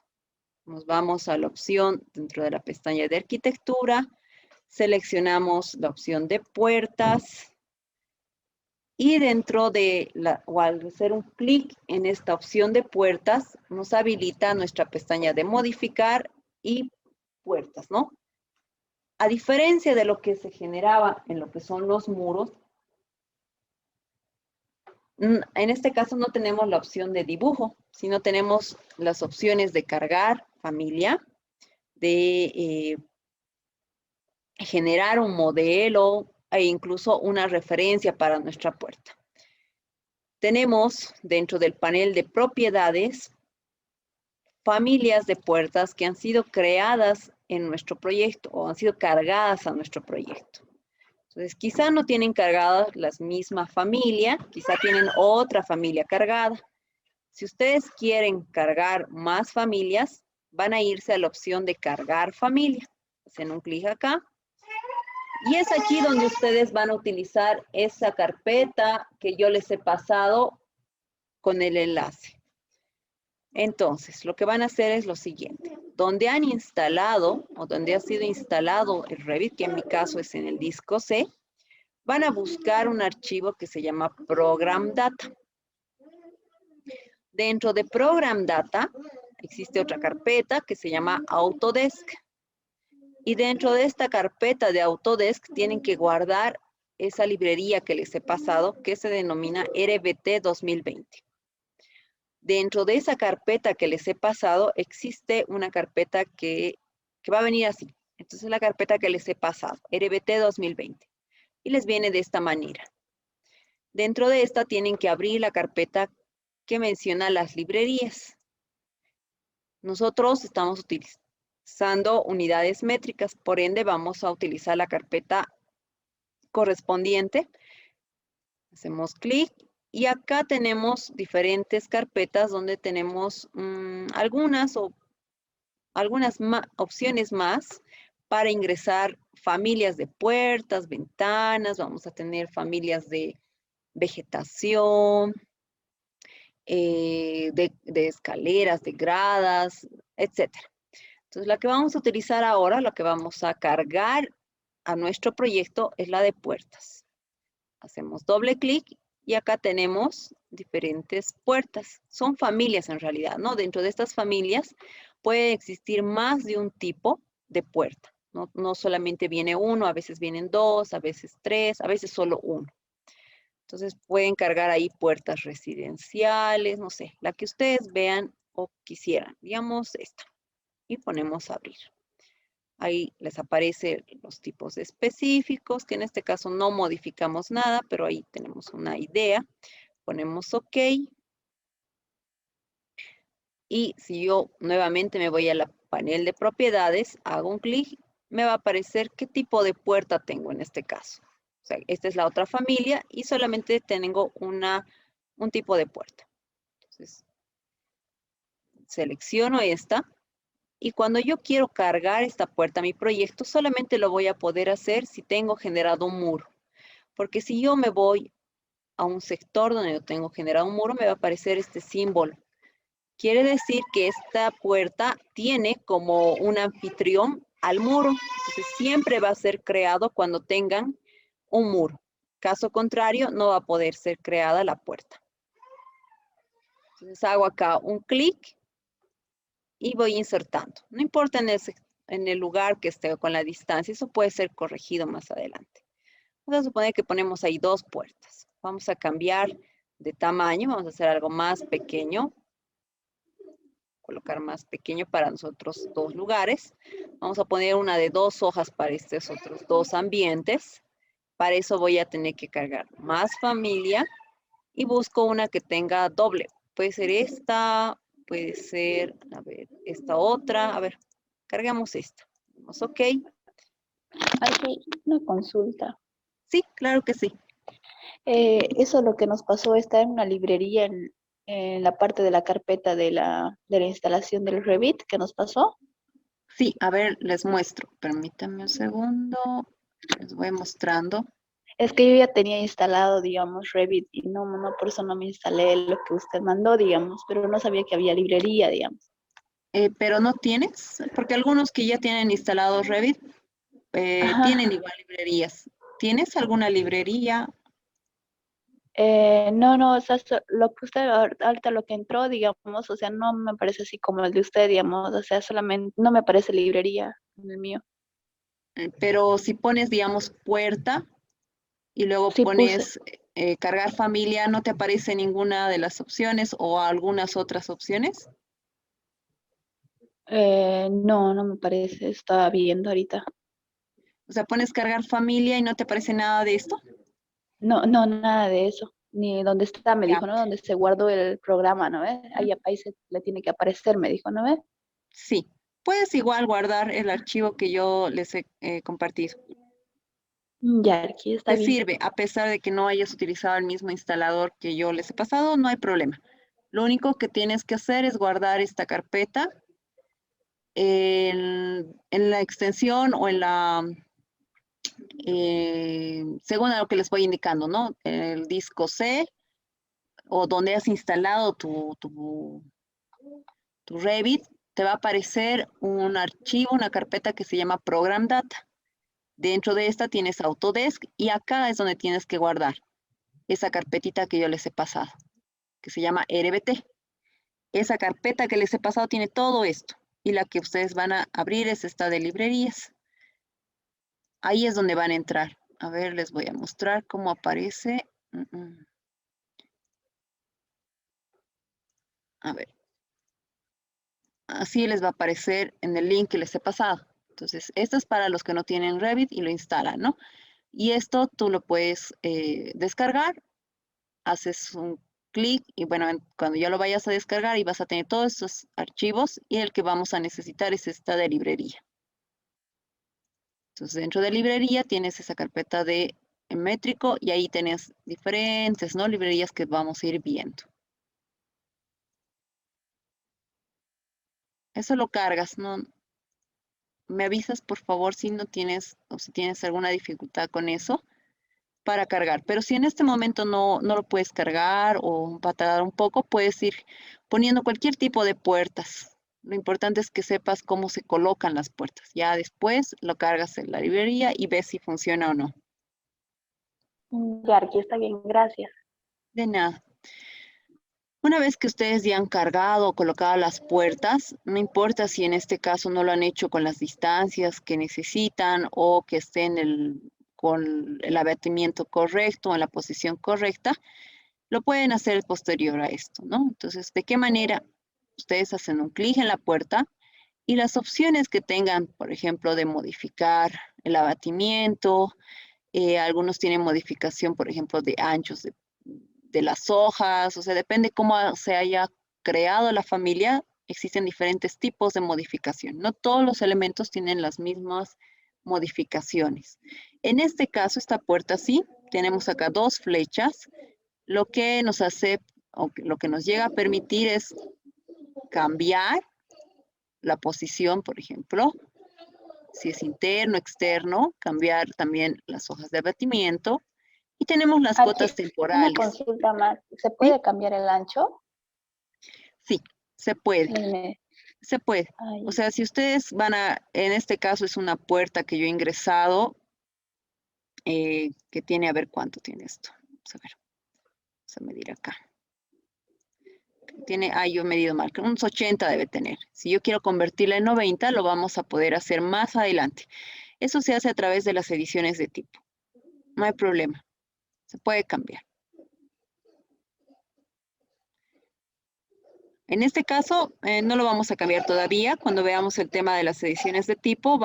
Nos vamos a la opción dentro de la pestaña de arquitectura, seleccionamos la opción de puertas y dentro de o al hacer un clic en esta opción de puertas, nos habilita nuestra pestaña de modificar y puertas, ¿no? A diferencia de lo que se generaba en lo que son los muros, en este caso no tenemos la opción de dibujo, sino tenemos las opciones de cargar familia, de generar un modelo e incluso una referencia para nuestra puerta. Tenemos dentro del panel de propiedades familias de puertas que han sido creadas en nuestro proyecto o han sido cargadas a nuestro proyecto. Entonces, quizá no tienen cargadas la misma familia, quizá tienen otra familia cargada. Si ustedes quieren cargar más familias, van a irse a la opción de cargar familia. Hacen un clic acá. Y es aquí donde ustedes van a utilizar esa carpeta que yo les he pasado con el enlace. Entonces, lo que van a hacer es lo siguiente. Donde han instalado o donde ha sido instalado el Revit, que en mi caso es en el disco C, van a buscar un archivo que se llama Program Data. Dentro de Program Data existe otra carpeta que se llama Autodesk. Y dentro de esta carpeta de Autodesk tienen que guardar esa librería que les he pasado que se denomina RBT 2020. Dentro de esa carpeta que les he pasado existe una carpeta que va a venir así. Entonces es la carpeta que les he pasado, RBT 2020. Y les viene de esta manera. Dentro de esta tienen que abrir la carpeta que menciona las librerías. Nosotros estamos utilizando unidades métricas, por ende vamos a utilizar la carpeta correspondiente. Hacemos clic y acá tenemos diferentes carpetas donde tenemos algunas opciones más para ingresar familias de puertas, ventanas, vamos a tener familias de vegetación, de escaleras, de gradas, etcétera. Entonces, la que vamos a utilizar ahora, la que vamos a cargar a nuestro proyecto es la de puertas. Hacemos doble clic y acá tenemos diferentes puertas. Son familias en realidad, ¿no? Dentro de estas familias puede existir más de un tipo de puerta. No solamente viene uno, a veces vienen dos, a veces tres, a veces solo uno. Entonces pueden cargar ahí puertas residenciales, no sé, la que ustedes vean o quisieran. Digamos esta. Y ponemos abrir. Ahí les aparecen los tipos específicos, que en este caso no modificamos nada, pero ahí tenemos una idea. Ponemos OK. Y si yo nuevamente me voy a la panel de propiedades, hago un clic, me va a aparecer qué tipo de puerta tengo en este caso. O sea, esta es la otra familia y solamente tengo un tipo de puerta. Entonces, selecciono esta. Y cuando yo quiero cargar esta puerta a mi proyecto, solamente lo voy a poder hacer si tengo generado un muro. Porque si yo me voy a un sector donde yo tengo generado un muro, me va a aparecer este símbolo. Quiere decir que esta puerta tiene como un anfitrión al muro. Entonces siempre va a ser creado cuando tengan un muro. Caso contrario, no va a poder ser creada la puerta. Entonces hago acá un clic y voy insertando. No importa en el lugar que esté con la distancia, eso puede ser corregido más adelante. Vamos a suponer que ponemos ahí dos puertas. Vamos a cambiar de tamaño, vamos a hacer algo más pequeño. Colocar más pequeño para nosotros dos lugares. Vamos a poner una de 2 hojas para estos otros 2 ambientes. Para eso voy a tener que cargar más familia y busco una que tenga doble. Puede ser esta, puede ser, a ver, esta otra. A ver, cargamos esta. Damos OK. Hay una consulta. Sí, claro que sí. Eso lo que nos pasó está en una librería en la parte de la carpeta de la instalación del Revit que nos pasó. Sí, a ver, les muestro. Permítanme un segundo. Les voy mostrando. Es que yo ya tenía instalado, digamos, Revit y no, por eso no me instalé lo que usted mandó, digamos, pero no sabía que había librería, digamos. Pero no tienes, porque algunos que ya tienen instalado Revit tienen Ajá. igual librerías. ¿Tienes alguna librería? No, o sea, lo que usted ahorita lo que entró, digamos, o sea, no me parece así como el de usted, digamos, o sea, solamente no me parece librería en el mío. Pero si pones, digamos, puerta y luego Sí puse. pones cargar familia, ¿no te aparece ninguna de las opciones o algunas otras opciones? No me parece, estaba viendo ahorita. O sea, pones cargar familia y no te aparece nada de esto. No, nada de eso. Ni dónde está, me Ya. dijo, ¿no? Donde se guardó el programa, ¿no ve? Ujú. Ahí se le tiene que aparecer, me dijo, ¿no ve? Sí. Puedes igual guardar el archivo que yo les he compartido. Ya, aquí está Te bien. sirve, a pesar de que no hayas utilizado el mismo instalador que yo les he pasado, no hay problema. Lo único que tienes que hacer es guardar esta carpeta en la extensión o según a lo que les voy indicando, ¿no? El disco C o donde has instalado tu Revit, te va a aparecer un archivo, una carpeta que se llama Program Data. Dentro de esta tienes Autodesk y acá es donde tienes que guardar esa carpetita que yo les he pasado, que se llama RBT. Esa carpeta que les he pasado tiene todo esto y la que ustedes van a abrir es esta de librerías. Ahí es donde van a entrar. A ver, les voy a mostrar cómo aparece. A ver, así les va a aparecer en el link que les he pasado. Entonces, esto es para los que no tienen Revit y lo instalan, ¿no? Y esto tú lo puedes descargar, haces un clic y bueno, cuando ya lo vayas a descargar y vas a tener todos estos archivos y el que vamos a necesitar es esta de librería. Entonces dentro de librería tienes esa carpeta de métrico y ahí tenés diferentes, ¿no? Librerías que vamos a ir viendo. Eso lo cargas, ¿no? Me avisas por favor si no tienes o si tienes alguna dificultad con eso para cargar. Pero si en este momento no lo puedes cargar o va a tardar un poco, puedes ir poniendo cualquier tipo de puertas. Lo importante es que sepas cómo se colocan las puertas. Ya después lo cargas en la librería y ves si funciona o no. Ya, aquí está bien, gracias. De nada. Una vez que ustedes ya han cargado o colocado las puertas, no importa si en este caso no lo han hecho con las distancias que necesitan o que estén con el abatimiento correcto o en la posición correcta, lo pueden hacer posterior a esto, ¿no? Entonces, ¿de qué manera? Ustedes hacen un clic en la puerta y las opciones que tengan, por ejemplo, de modificar el abatimiento, algunos tienen modificación, por ejemplo, de anchos de las hojas, o sea, depende cómo se haya creado la familia, existen diferentes tipos de modificación. No todos los elementos tienen las mismas modificaciones. En este caso, esta puerta sí, tenemos acá dos flechas, lo que nos hace, o lo que nos llega a permitir es cambiar la posición, por ejemplo, si es interno, externo, cambiar también las hojas de abatimiento y tenemos las Aquí, cotas una temporales. consulta más. ¿Se ¿Sí? puede cambiar el ancho? Sí, se puede, Dime. se puede. O Ay, sea, si ustedes van en este caso es una puerta que yo he ingresado, que tiene, a ver cuánto tiene esto. Vamos a ver, vamos a medir acá. Tiene, yo he medido mal, que unos 80 debe tener. Si yo quiero convertirla en 90, lo vamos a poder hacer más adelante. Eso se hace a través de las ediciones de tipo. No hay problema, se puede cambiar. En este caso, no lo vamos a cambiar todavía. Cuando veamos el tema de las ediciones de tipo,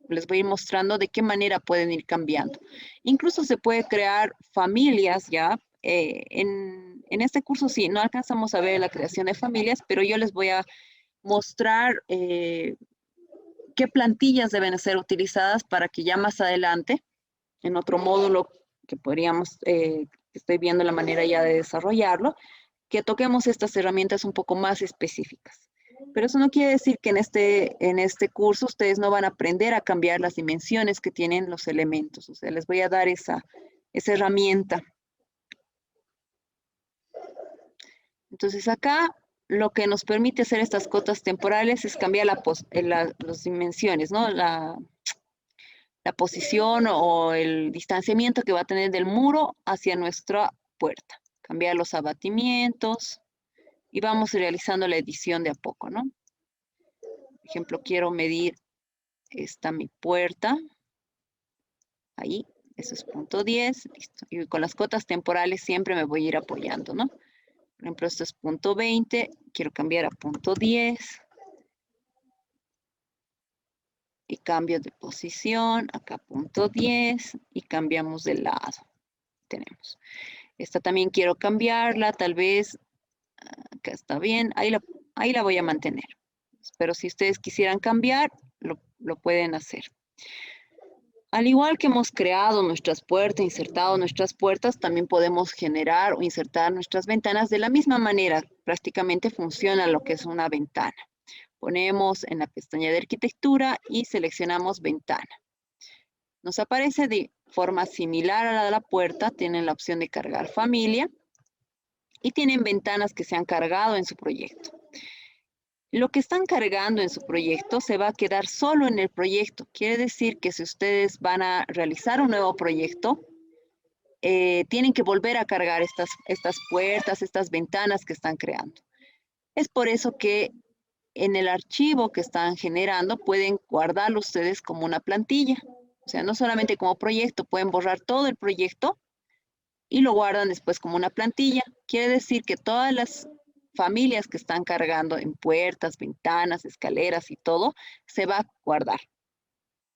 les voy a ir mostrando de qué manera pueden ir cambiando. Incluso se puede crear familias ya. En este curso sí, no alcanzamos a ver la creación de familias, pero yo les voy a mostrar qué plantillas deben ser utilizadas para que ya más adelante, en otro módulo que podríamos, estoy viendo la manera ya de desarrollarlo, que toquemos estas herramientas un poco más específicas. Pero eso no quiere decir que en este curso ustedes no van a aprender a cambiar las dimensiones que tienen los elementos. O sea, les voy a dar esa herramienta. Entonces acá lo que nos permite hacer estas cotas temporales es cambiar las dimensiones, ¿no? La posición o el distanciamiento que va a tener del muro hacia nuestra puerta. Cambiar los abatimientos y vamos realizando la edición de a poco, ¿no? Por ejemplo, quiero medir mi puerta. Ahí, eso es punto 10, listo. Y con las cotas temporales siempre me voy a ir apoyando, ¿no? Por ejemplo, esto es punto 20, quiero cambiar a punto 10. Y cambio de posición, acá punto 10 y cambiamos de lado. Tenemos. Esta también quiero cambiarla, tal vez, acá está bien, ahí la voy a mantener. Pero si ustedes quisieran cambiar, lo pueden hacer. Al igual que hemos creado nuestras puertas, insertado nuestras puertas, también podemos generar o insertar nuestras ventanas de la misma manera. Prácticamente funciona lo que es una ventana. Ponemos en la pestaña de arquitectura y seleccionamos ventana. Nos aparece de forma similar a la de la puerta, tienen la opción de cargar familia y tienen ventanas que se han cargado en su proyecto. Lo que están cargando en su proyecto se va a quedar solo en el proyecto. Quiere decir que si ustedes van a realizar un nuevo proyecto, tienen que volver a cargar estas puertas, estas ventanas que están creando. Es por eso que en el archivo que están generando pueden guardarlo ustedes como una plantilla. O sea, no solamente como proyecto, pueden borrar todo el proyecto y lo guardan después como una plantilla. Quiere decir que todas las familias que están cargando en puertas, ventanas, escaleras y todo, se va a guardar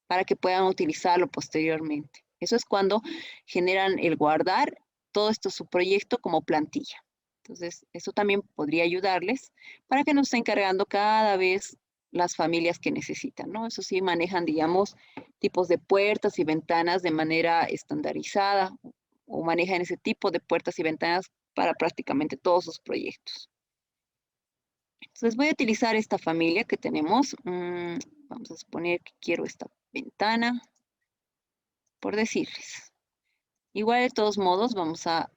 para que puedan utilizarlo posteriormente. Eso es cuando generan el guardar todo esto su proyecto como plantilla. Entonces, eso también podría ayudarles para que nos estén cargando cada vez las familias que necesitan, ¿no? Eso sí, manejan, digamos, tipos de puertas y ventanas de manera estandarizada o manejan ese tipo de puertas y ventanas para prácticamente todos sus proyectos. Entonces voy a utilizar esta familia que tenemos. Vamos a suponer que quiero esta ventana, por decirles. Igual de todos modos vamos a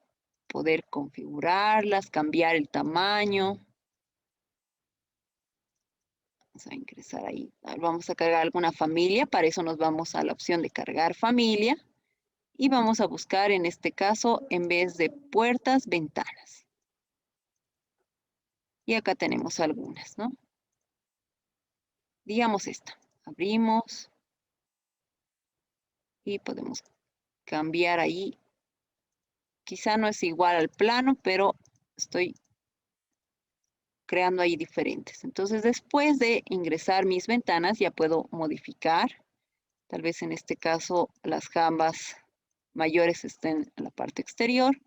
poder configurarlas, cambiar el tamaño. Vamos a ingresar ahí. Vamos a cargar alguna familia. Para eso nos vamos a la opción de cargar familia. Y vamos a buscar en este caso, en vez de puertas, ventanas. Y acá tenemos algunas, ¿no? Digamos esta. Abrimos. Y podemos cambiar ahí. Quizá no es igual al plano, pero estoy creando ahí diferentes. Entonces, después de ingresar mis ventanas, ya puedo modificar. Tal vez en este caso, las jambas mayores estén en la parte exterior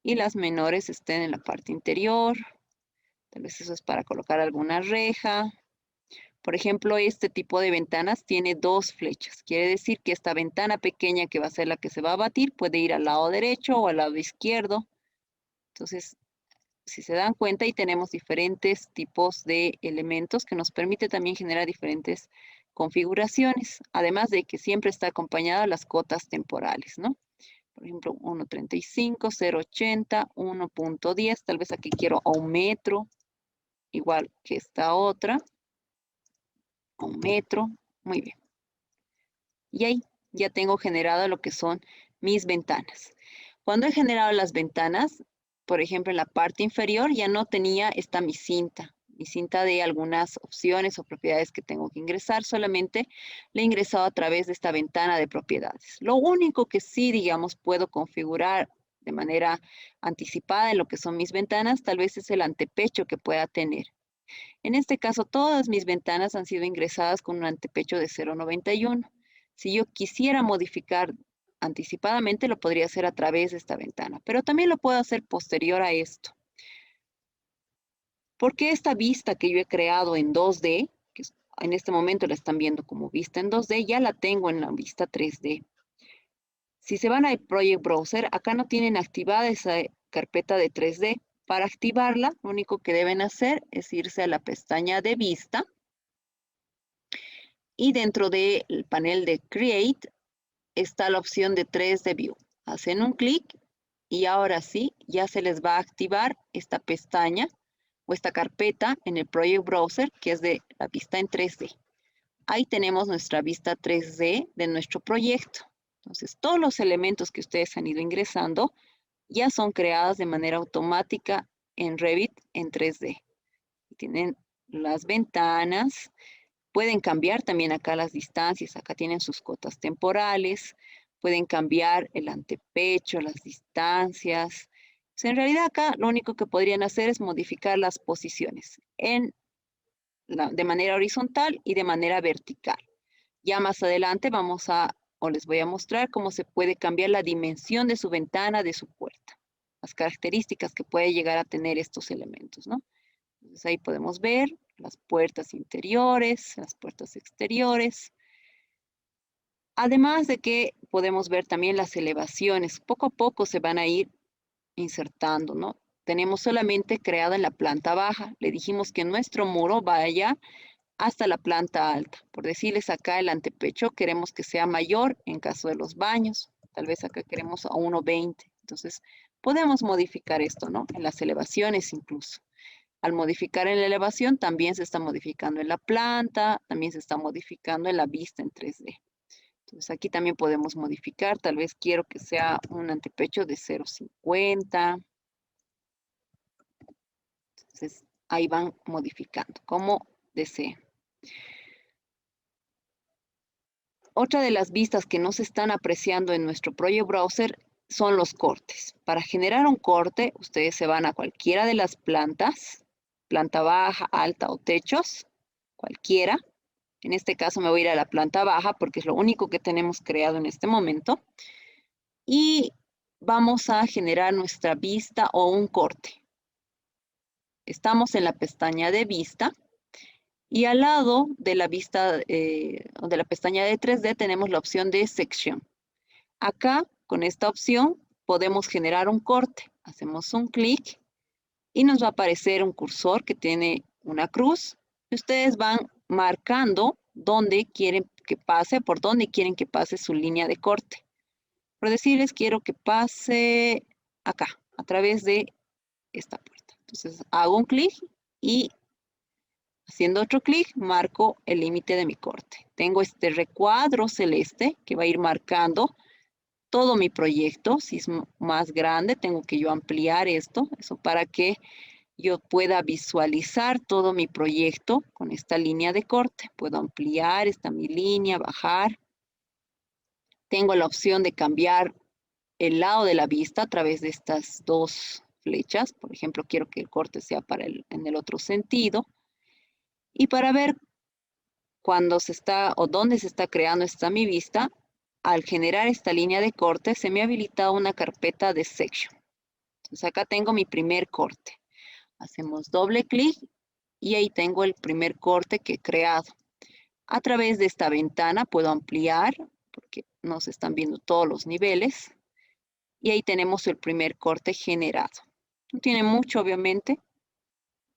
y las menores estén en la parte interior. Tal vez eso es para colocar alguna reja. Por ejemplo, este tipo de ventanas tiene dos flechas. Quiere decir que esta ventana pequeña que va a ser la que se va a batir puede ir al lado derecho o al lado izquierdo. Entonces, si se dan cuenta, ahí tenemos diferentes tipos de elementos que nos permite también generar diferentes configuraciones, además de que siempre está acompañada de las cotas temporales, ¿no? Por ejemplo, 1.35, 0.80, 1.10, tal vez aquí quiero a 1 metro, igual que esta otra, a 1 metro, muy bien. Y ahí ya tengo generado lo que son mis ventanas. Cuando he generado las ventanas, por ejemplo, en la parte inferior ya no tenía esta mi cinta de algunas opciones o propiedades que tengo que ingresar, solamente le he ingresado a través de esta ventana de propiedades. Lo único que sí, digamos, puedo configurar de manera anticipada en lo que son mis ventanas, tal vez es el antepecho que pueda tener. En este caso, todas mis ventanas han sido ingresadas con un antepecho de 0.91. Si yo quisiera modificar anticipadamente, lo podría hacer a través de esta ventana, pero también lo puedo hacer posterior a esto. Porque esta vista que yo he creado en 2D, que en este momento la están viendo como vista en 2D, ya la tengo en la vista 3D. Si se van al Project Browser, acá no tienen activada esa carpeta de 3D. Para activarla, lo único que deben hacer es irse a la pestaña de vista y dentro del panel de Create está la opción de 3D View. Hacen un clic y ahora sí, ya se les va a activar esta pestaña o esta carpeta en el Project Browser, que es de la vista en 3D. Ahí tenemos nuestra vista 3D de nuestro proyecto. Entonces, todos los elementos que ustedes han ido ingresando ya son creadas de manera automática en Revit en 3D. Tienen las ventanas, pueden cambiar también acá las distancias, acá tienen sus cotas temporales, pueden cambiar el antepecho, las distancias. En realidad acá lo único que podrían hacer es modificar las posiciones de manera horizontal y de manera vertical. Ya más adelante les voy a mostrar cómo se puede cambiar la dimensión de su ventana, de su puerta, las características que puede llegar a tener estos elementos, ¿no? Entonces ahí podemos ver las puertas interiores, las puertas exteriores. Además de que podemos ver también las elevaciones. Poco a poco se van a ir insertando, ¿no? Tenemos solamente creada en la planta baja. Le dijimos que nuestro muro vaya hasta la planta alta. Por decirles acá el antepecho, queremos que sea mayor en caso de los baños. Tal vez acá queremos a 1.20. Entonces, podemos modificar esto, ¿no? En las elevaciones incluso. Al modificar en la elevación, también se está modificando en la planta, también se está modificando en la vista en 3D. Entonces aquí también podemos modificar, tal vez quiero que sea un antepecho de 0.50. Entonces ahí van modificando, como deseen. Otra de las vistas que no se están apreciando en nuestro Project Browser son los cortes. Para generar un corte, ustedes se van a cualquiera de las plantas, planta baja, alta o techos, cualquiera. En este caso me voy a ir a la planta baja porque es lo único que tenemos creado en este momento. Y vamos a generar nuestra vista o un corte. Estamos en la pestaña de vista y al lado de la vista, de la pestaña de 3D tenemos la opción de sección. Acá, con esta opción, podemos generar un corte. Hacemos un clic y nos va a aparecer un cursor que tiene una cruz. Y ustedes van marcando dónde quieren que pase, por dónde quieren que pase su línea de corte. Por decirles, quiero que pase acá, a través de esta puerta. Entonces, hago un clic y haciendo otro clic, marco el límite de mi corte. Tengo este recuadro celeste que va a ir marcando todo mi proyecto. Si es más grande, tengo que yo ampliar esto, eso para que yo pueda visualizar todo mi proyecto con esta línea de corte. Puedo ampliar, esta mi línea, bajar. Tengo la opción de cambiar el lado de la vista a través de estas dos flechas. Por ejemplo, quiero que el corte sea en el otro sentido. Y para ver cuándo se está o dónde se está creando esta mi vista, al generar esta línea de corte, se me ha habilitado una carpeta de section. Entonces acá tengo mi primer corte. Hacemos doble clic y ahí tengo el primer corte que he creado. A través de esta ventana puedo ampliar, porque no se están viendo todos los niveles. Y ahí tenemos el primer corte generado. No tiene mucho, obviamente.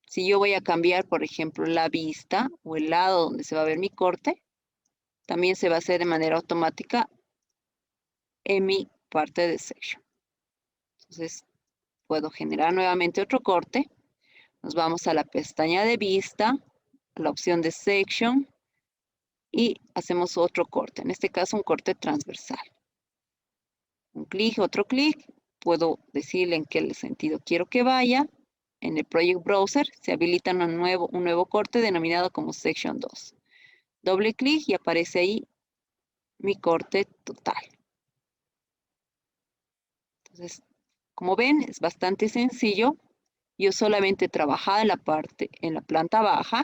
Si yo voy a cambiar, por ejemplo, la vista o el lado donde se va a ver mi corte, también se va a hacer de manera automática en mi parte de section. Entonces, puedo generar nuevamente otro corte. Nos vamos a la pestaña de vista, a la opción de section y hacemos otro corte. En este caso, un corte transversal. Un clic, otro clic. Puedo decirle en qué sentido quiero que vaya. En el Project Browser se habilita un nuevo corte denominado como Section 2. Doble clic y aparece ahí mi corte total. Entonces, como ven, es bastante sencillo. Yo solamente he trabajado en la planta baja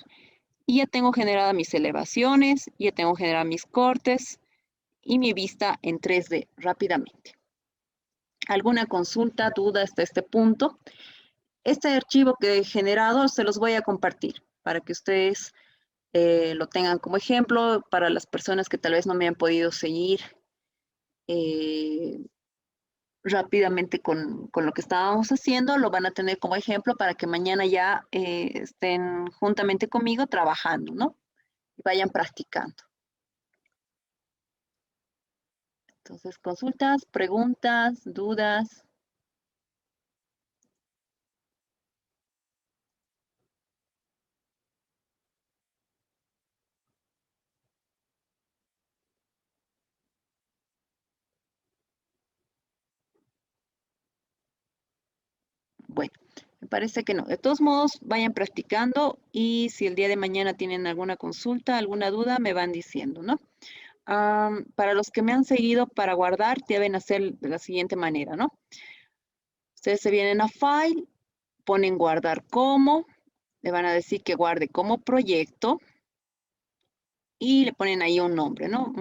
y ya tengo generadas mis elevaciones, ya tengo generadas mis cortes y mi vista en 3D rápidamente. ¿Alguna consulta, duda hasta este punto? Este archivo que he generado se los voy a compartir para que ustedes lo tengan como ejemplo para las personas que tal vez no me han podido seguir rápidamente con lo que estábamos haciendo, lo van a tener como ejemplo para que mañana ya estén juntamente conmigo trabajando, ¿no? Y vayan practicando. Entonces, consultas, preguntas, dudas. Bueno, me parece que no. De todos modos, vayan practicando y si el día de mañana tienen alguna consulta, alguna duda, me van diciendo, ¿no? Para los que me han seguido, para guardar, deben hacer de la siguiente manera, ¿no? Ustedes se vienen a File, ponen guardar como, le van a decir que guarde como proyecto y le ponen ahí un nombre, ¿no?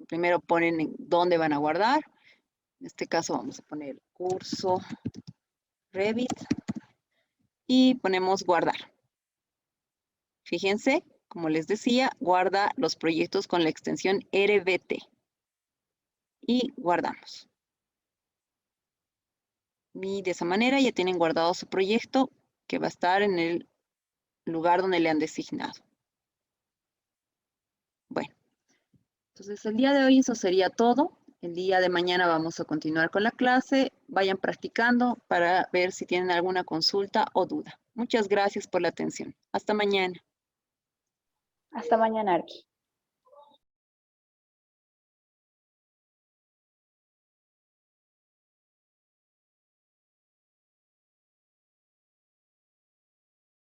Primero ponen en dónde van a guardar. En este caso vamos a poner curso Revit y ponemos guardar. Fíjense, como les decía, guarda los proyectos con la extensión RVT. Y guardamos. Y de esa manera ya tienen guardado su proyecto que va a estar en el lugar donde le han designado. Bueno, entonces el día de hoy eso sería todo. El día de mañana vamos a continuar con la clase. Vayan practicando para ver si tienen alguna consulta o duda. Muchas gracias por la atención. Hasta mañana. Hasta mañana, Arqui.